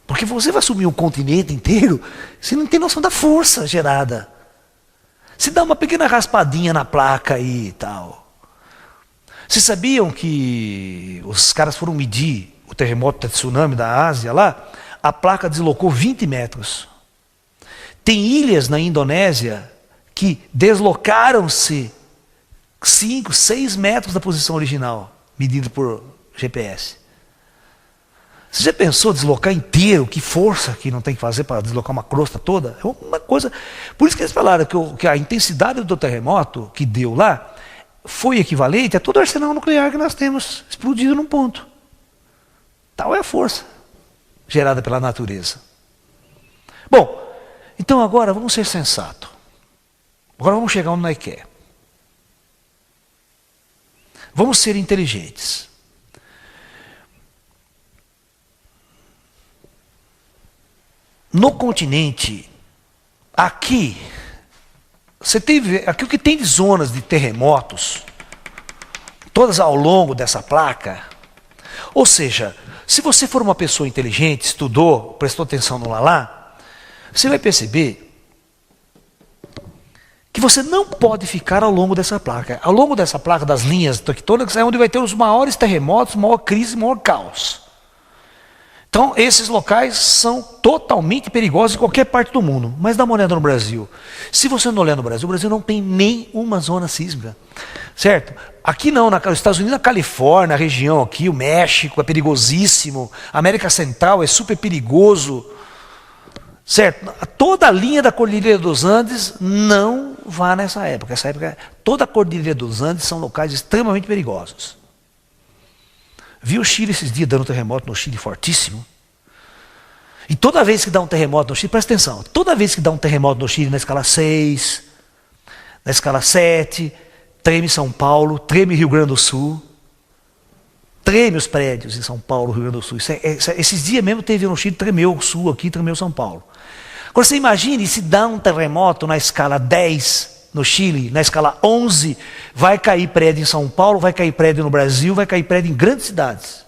A: Porque você vai assumir um continente inteiro, você não tem noção da força gerada. Se dá uma pequena raspadinha na placa aí e tal. Vocês sabiam que os caras foram medir o terremoto da tsunami da Ásia lá? A placa deslocou 20 metros. Tem ilhas na Indonésia que deslocaram-se 5, 6 metros da posição original, medido por GPS. Você já pensou deslocar inteiro? Que força que não tem que fazer para deslocar uma crosta toda? É uma coisa... Por isso que eles falaram que a intensidade do terremoto que deu lá foi equivalente a todo o arsenal nuclear que nós temos explodido num ponto. Tal é a força gerada pela natureza. Bom, então agora vamos ser sensatos. Agora vamos chegar onde nós quer. Vamos ser inteligentes. No continente, aqui o que tem de zonas de terremotos, todas ao longo dessa placa, ou seja, se você for uma pessoa inteligente, estudou, prestou atenção no lalá, você vai perceber que você não pode ficar ao longo dessa placa. Ao longo dessa placa das linhas tectônicas é onde vai ter os maiores terremotos, maior crise, maior caos. Então, esses locais são totalmente perigosos em qualquer parte do mundo. Mas dá uma olhada no Brasil. Se você não olhar no Brasil, o Brasil não tem nenhuma zona sísmica. Certo? Aqui não, nos Estados Unidos, na Califórnia, a região aqui, o México é perigosíssimo. A América Central é super perigoso. Certo? Toda a linha da Cordilheira dos Andes não vá nessa época. Essa época, toda a Cordilheira dos Andes são locais extremamente perigosos. Vi o Chile esses dias dando terremoto no Chile fortíssimo. E toda vez que dá um terremoto no Chile, presta atenção, toda vez que dá um terremoto no Chile na escala 6, na escala 7, treme São Paulo, treme Rio Grande do Sul, treme os prédios em São Paulo, Rio Grande do Sul. Esses dias mesmo teve no Chile, tremeu o Sul aqui, tremeu São Paulo. Agora você imagine se dá um terremoto na escala 10 no Chile, na escala 11, vai cair prédio em São Paulo, vai cair prédio no Brasil, vai cair prédio em grandes cidades.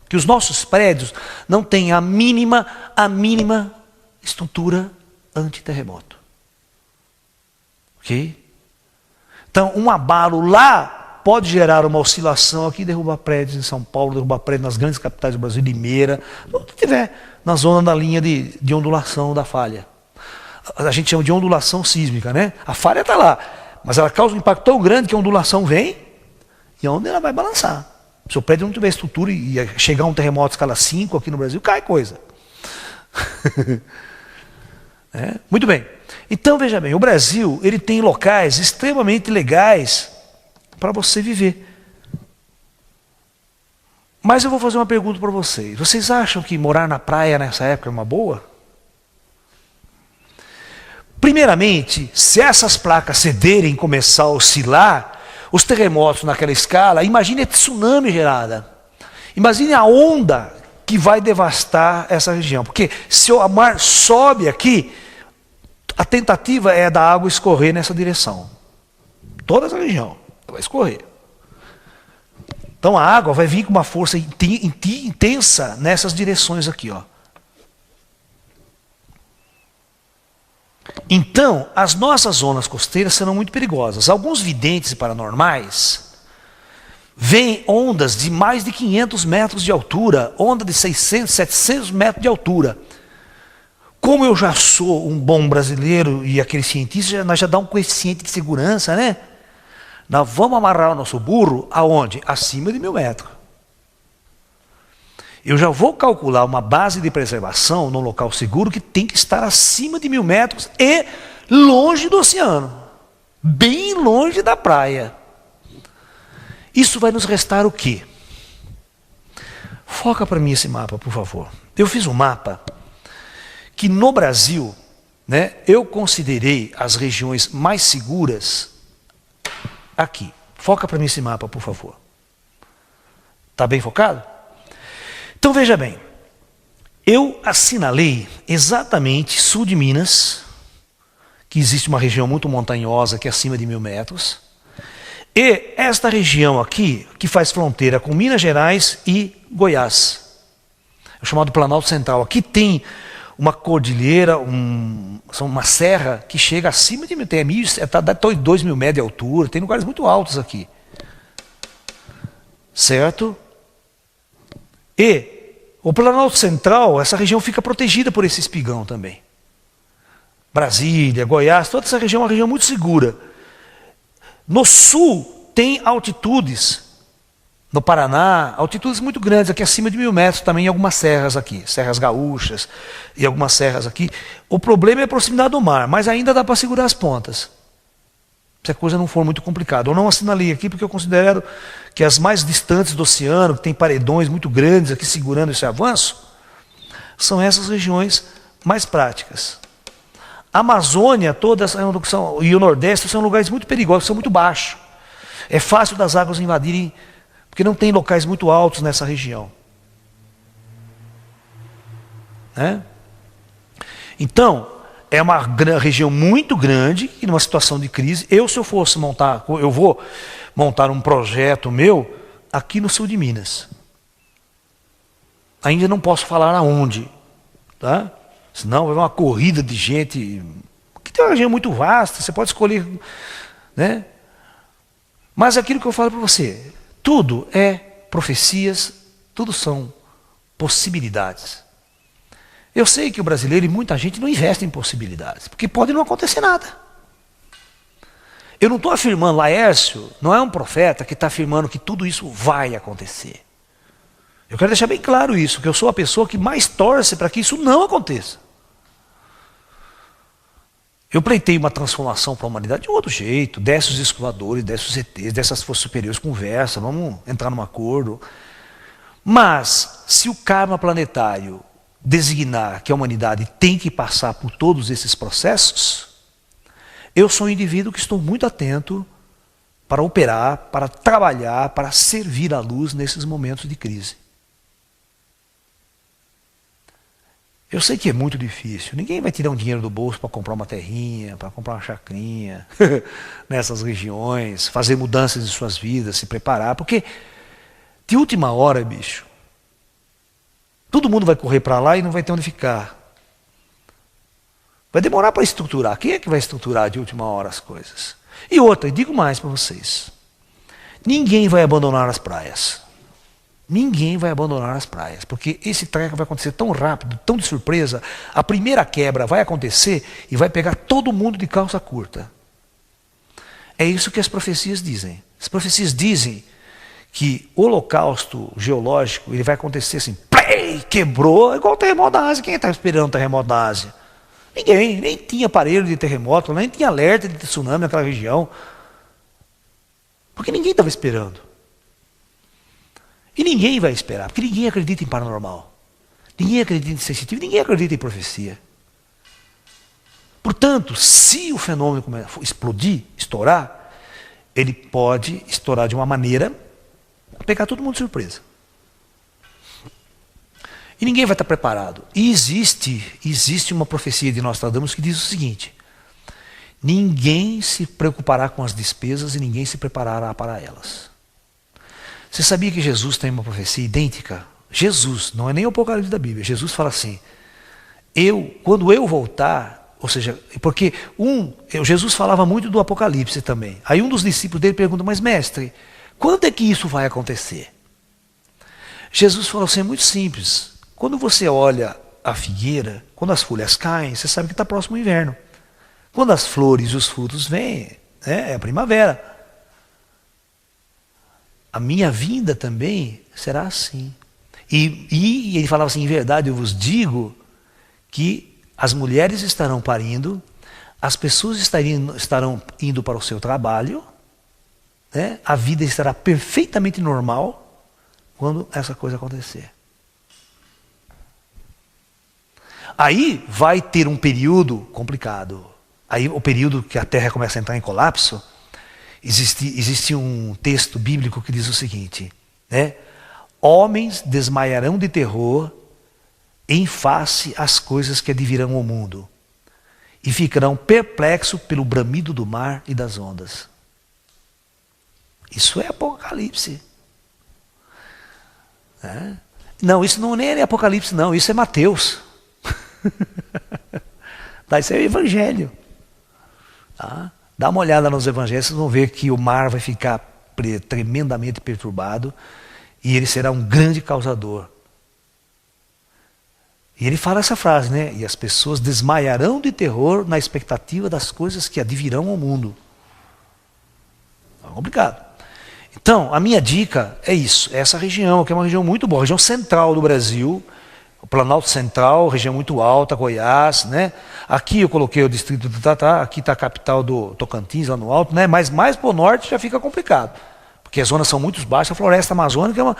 A: Que os nossos prédios não têm a mínima estrutura anti-terremoto. Ok? Então, um abalo lá pode gerar uma oscilação aqui, derrubar prédios em São Paulo, derrubar prédios nas grandes capitais do Brasil, Limeira, onde tiver, na zona da linha de ondulação da falha. A gente chama de ondulação sísmica, né? A falha está lá, mas ela causa um impacto tão grande que a ondulação vem e onde ela vai balançar. Se o prédio não tiver estrutura e chegar um terremoto escala 5 aqui no Brasil, cai coisa. Muito bem. Então, veja bem, o Brasil ele tem locais extremamente legais para você viver. Mas eu vou fazer uma pergunta para vocês. Vocês acham que morar na praia nessa época é uma boa? Primeiramente, se essas placas cederem e começar a oscilar, os terremotos naquela escala, imagine a tsunami gerada. Imagine a onda que vai devastar essa região. Porque se o mar sobe aqui, a tentativa é da água escorrer nessa direção. Toda essa região vai escorrer. Então a água vai vir com uma força intensa nessas direções aqui, ó. Então, as nossas zonas costeiras serão muito perigosas. Alguns videntes e paranormais veem ondas de mais de 500 metros de altura, onda de 600, 700 metros de altura. Como eu já sou um bom brasileiro e aquele cientista, nós já dá um coeficiente de segurança, né? Nós vamos amarrar o nosso burro aonde? Acima de 1000 metros. Eu já vou calcular uma base de preservação num local seguro que tem que estar acima de 1000 metros e longe do oceano. Bem longe da praia. Isso vai nos restar o quê? Foca para mim esse mapa, por favor. Eu fiz um mapa que no Brasil, né, eu considerei as regiões mais seguras aqui. Foca para mim esse mapa, por favor. Está bem focado? Então veja bem, eu assinalei exatamente sul de Minas, que existe uma região muito montanhosa que é acima de 1000 metros, e esta região aqui, que faz fronteira com Minas Gerais e Goiás, é chamado Planalto Central. Aqui tem uma cordilheira, uma serra que chega acima de 2.000 metros de altura, tem lugares muito altos aqui. Certo? E o Planalto Central, essa região fica protegida por esse espigão também. Brasília, Goiás, toda essa região é uma região muito segura. No sul tem altitudes, no Paraná, altitudes muito grandes, aqui acima de 1000 metros também, em algumas serras aqui, serras gaúchas e algumas serras aqui. O problema é a proximidade do mar, mas ainda dá para segurar as pontas. Se a coisa não for muito complicada. Eu não assinalei aqui porque eu considero que as mais distantes do oceano, que tem paredões muito grandes aqui segurando esse avanço, são essas regiões mais práticas. A Amazônia, toda essa e o Nordeste são lugares muito perigosos, são muito baixos. É fácil das águas invadirem, porque não tem locais muito altos nessa região. Né? Então, é uma região muito grande e numa situação de crise. Se eu fosse montar, eu vou montar um projeto meu aqui no sul de Minas. Ainda não posso falar aonde, tá? Senão vai haver uma corrida de gente, que tem uma região muito vasta, você pode escolher, né? Mas aquilo que eu falo para você, tudo é profecias, tudo são possibilidades. Eu sei que o brasileiro e muita gente não investe em possibilidades, porque pode não acontecer nada. Eu não estou afirmando, Laércio não é um profeta que está afirmando que tudo isso vai acontecer. Eu quero deixar bem claro isso, que eu sou a pessoa que mais torce para que isso não aconteça. Eu pleitei uma transformação para a humanidade de outro jeito, desce os escovadores, desce os ETs, desce as forças superiores, conversa, vamos entrar num acordo. Mas, se o karma planetário designar que a humanidade tem que passar por todos esses processos, eu sou um indivíduo que estou muito atento para operar, para trabalhar, para servir à luz nesses momentos de crise. Eu sei que é muito difícil, ninguém vai tirar um dinheiro do bolso para comprar uma terrinha, para comprar uma chacrinha, nessas regiões, fazer mudanças em suas vidas, se preparar, porque de última hora, bicho, todo mundo vai correr para lá e não vai ter onde ficar. Vai demorar para estruturar. Quem é que vai estruturar de última hora as coisas? E outra, e digo mais para vocês. Ninguém vai abandonar as praias. Ninguém vai abandonar as praias. Porque esse treco vai acontecer tão rápido, tão de surpresa. A primeira quebra vai acontecer e vai pegar todo mundo de calça curta. É isso que as profecias dizem. As profecias dizem que o holocausto geológico ele vai acontecer assim, play, quebrou, igual o terremoto da Ásia. Quem está esperando o terremoto da Ásia? Ninguém, nem tinha aparelho de terremoto, nem tinha alerta de tsunami naquela região. Porque ninguém estava esperando. E ninguém vai esperar, porque ninguém acredita em paranormal. Ninguém acredita em sensitivo, ninguém acredita em profecia. Portanto, se o fenômeno explodir, estourar, ele pode estourar de uma maneira pegar todo mundo de surpresa. E ninguém vai estar preparado. E existe uma profecia de Nostradamus que diz o seguinte: ninguém se preocupará com as despesas e ninguém se preparará para elas. Você sabia que Jesus tem uma profecia idêntica? Jesus, não é nem o Apocalipse da Bíblia. Jesus fala assim, quando eu voltar, ou seja, porque Jesus falava muito do Apocalipse também. Aí um dos discípulos dele pergunta, mas mestre, quando é que isso vai acontecer? Jesus falou assim, é muito simples. Quando você olha a figueira, quando as folhas caem, você sabe que está próximo ao inverno. Quando as flores e os frutos vêm, é a primavera. A minha vinda também será assim. E ele falava assim, em verdade eu vos digo que as mulheres estarão parindo, as pessoas estarão indo para o seu trabalho, né? A vida estará perfeitamente normal quando essa coisa acontecer. Aí vai ter um período complicado. Aí o período que a Terra começa a entrar em colapso, existe um texto bíblico que diz o seguinte, né? Homens desmaiarão de terror em face às coisas que advirão ao mundo e ficarão perplexos pelo bramido do mar e das ondas. Isso é Apocalipse. Não, isso não nem é Apocalipse, não, isso é Mateus. Isso é o Evangelho. Tá? Dá uma olhada nos Evangelhos, vocês vão ver que o mar vai ficar tremendamente perturbado e ele será um grande causador. E ele fala essa frase, né? E as pessoas desmaiarão de terror na expectativa das coisas que advirão ao mundo. É complicado. Então, a minha dica é isso, é essa região, que é uma região muito boa, região central do Brasil, o Planalto Central, região muito alta, Goiás, né? Aqui eu coloquei o distrito do Tatá, aqui está a capital do Tocantins, lá no alto, né? Mas mais para o norte já fica complicado, porque as zonas são muito baixas, a floresta amazônica é uma...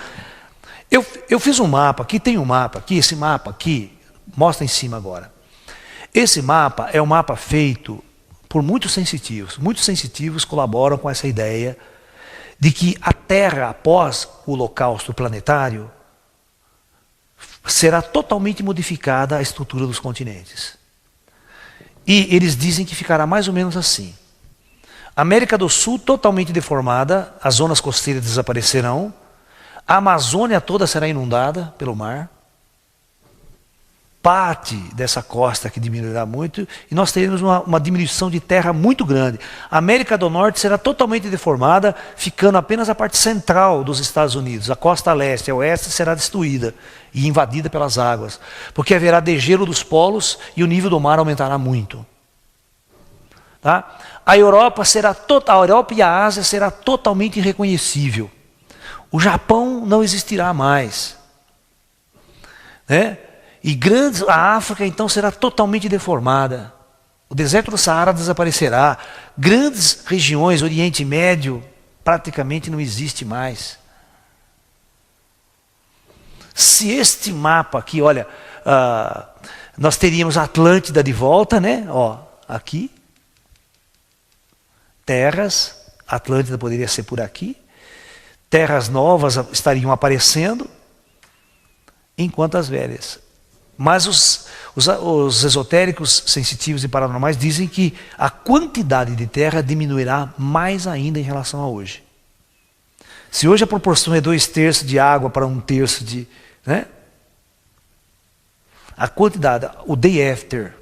A: Eu fiz um mapa, aqui tem um mapa, esse mapa aqui, mostra em cima agora. Esse mapa é um mapa feito por muitos sensitivos colaboram com essa ideia de que a Terra, após o holocausto planetário, será totalmente modificada a estrutura dos continentes. E eles dizem que ficará mais ou menos assim. América do Sul totalmente deformada, as zonas costeiras desaparecerão, a Amazônia toda será inundada pelo mar, parte dessa costa que diminuirá muito, e nós teremos uma diminuição de terra muito grande. A América do Norte será totalmente deformada, ficando apenas a parte central dos Estados Unidos. A costa leste e a oeste será destruída e invadida pelas águas, porque haverá degelo dos polos e o nível do mar aumentará muito. Tá? A Europa e a Ásia será totalmente irreconhecível. O Japão não existirá mais, né? E a África então será totalmente deformada. O deserto do Saara desaparecerá. Grandes regiões, Oriente Médio, praticamente não existe mais. Se este mapa aqui, olha, nós teríamos a Atlântida de volta, né? Ó, aqui. Terras, a Atlântida poderia ser por aqui. Terras novas estariam aparecendo, enquanto as velhas. Mas os esotéricos, sensitivos e paranormais dizem que a quantidade de terra diminuirá mais ainda em relação a hoje. Se hoje a proporção é 2/3 de água para 1/3 de... né? A quantidade, o day after.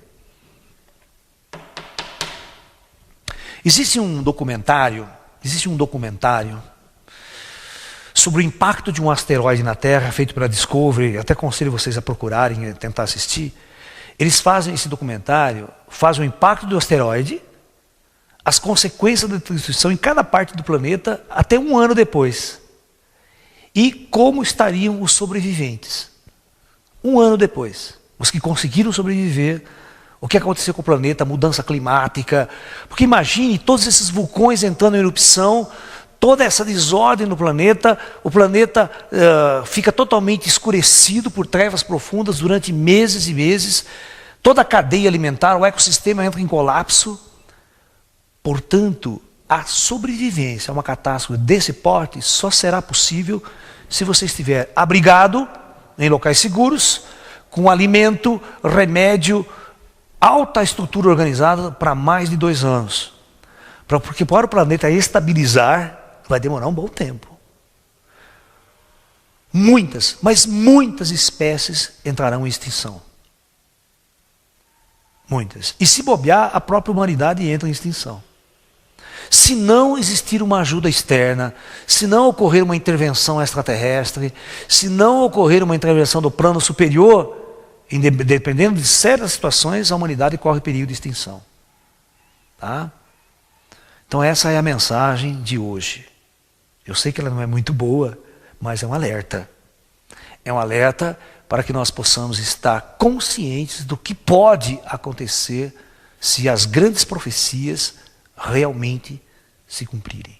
A: Existe um documentário sobre o impacto de um asteroide na Terra, feito pela Discovery, até aconselho vocês a procurarem e tentar assistir. Eles fazem esse documentário, fazem o impacto do asteroide, as consequências da destruição em cada parte do planeta, até 1 ano depois. E como estariam os sobreviventes. 1 ano depois. Os que conseguiram sobreviver, o que aconteceu com o planeta, a mudança climática. Porque imagine todos esses vulcões entrando em erupção, toda essa desordem no planeta, o planeta fica totalmente escurecido por trevas profundas durante meses e meses, toda a cadeia alimentar, o ecossistema entra em colapso. Portanto, a sobrevivência a uma catástrofe desse porte só será possível se você estiver abrigado em locais seguros, com alimento, remédio, alta estrutura organizada para mais de 2 anos. Porque para o planeta estabilizar, vai demorar um bom tempo. Muitas, mas muitas espécies entrarão em extinção. Muitas. E se bobear, a própria humanidade entra em extinção. Se não existir uma ajuda externa, se não ocorrer uma intervenção extraterrestre, se não ocorrer uma intervenção do plano superior, dependendo de certas situações, a humanidade corre perigo de extinção. Tá? Então essa é a mensagem de hoje. Eu sei que ela não é muito boa, mas é um alerta. É um alerta para que nós possamos estar conscientes do que pode acontecer se as grandes profecias realmente se cumprirem.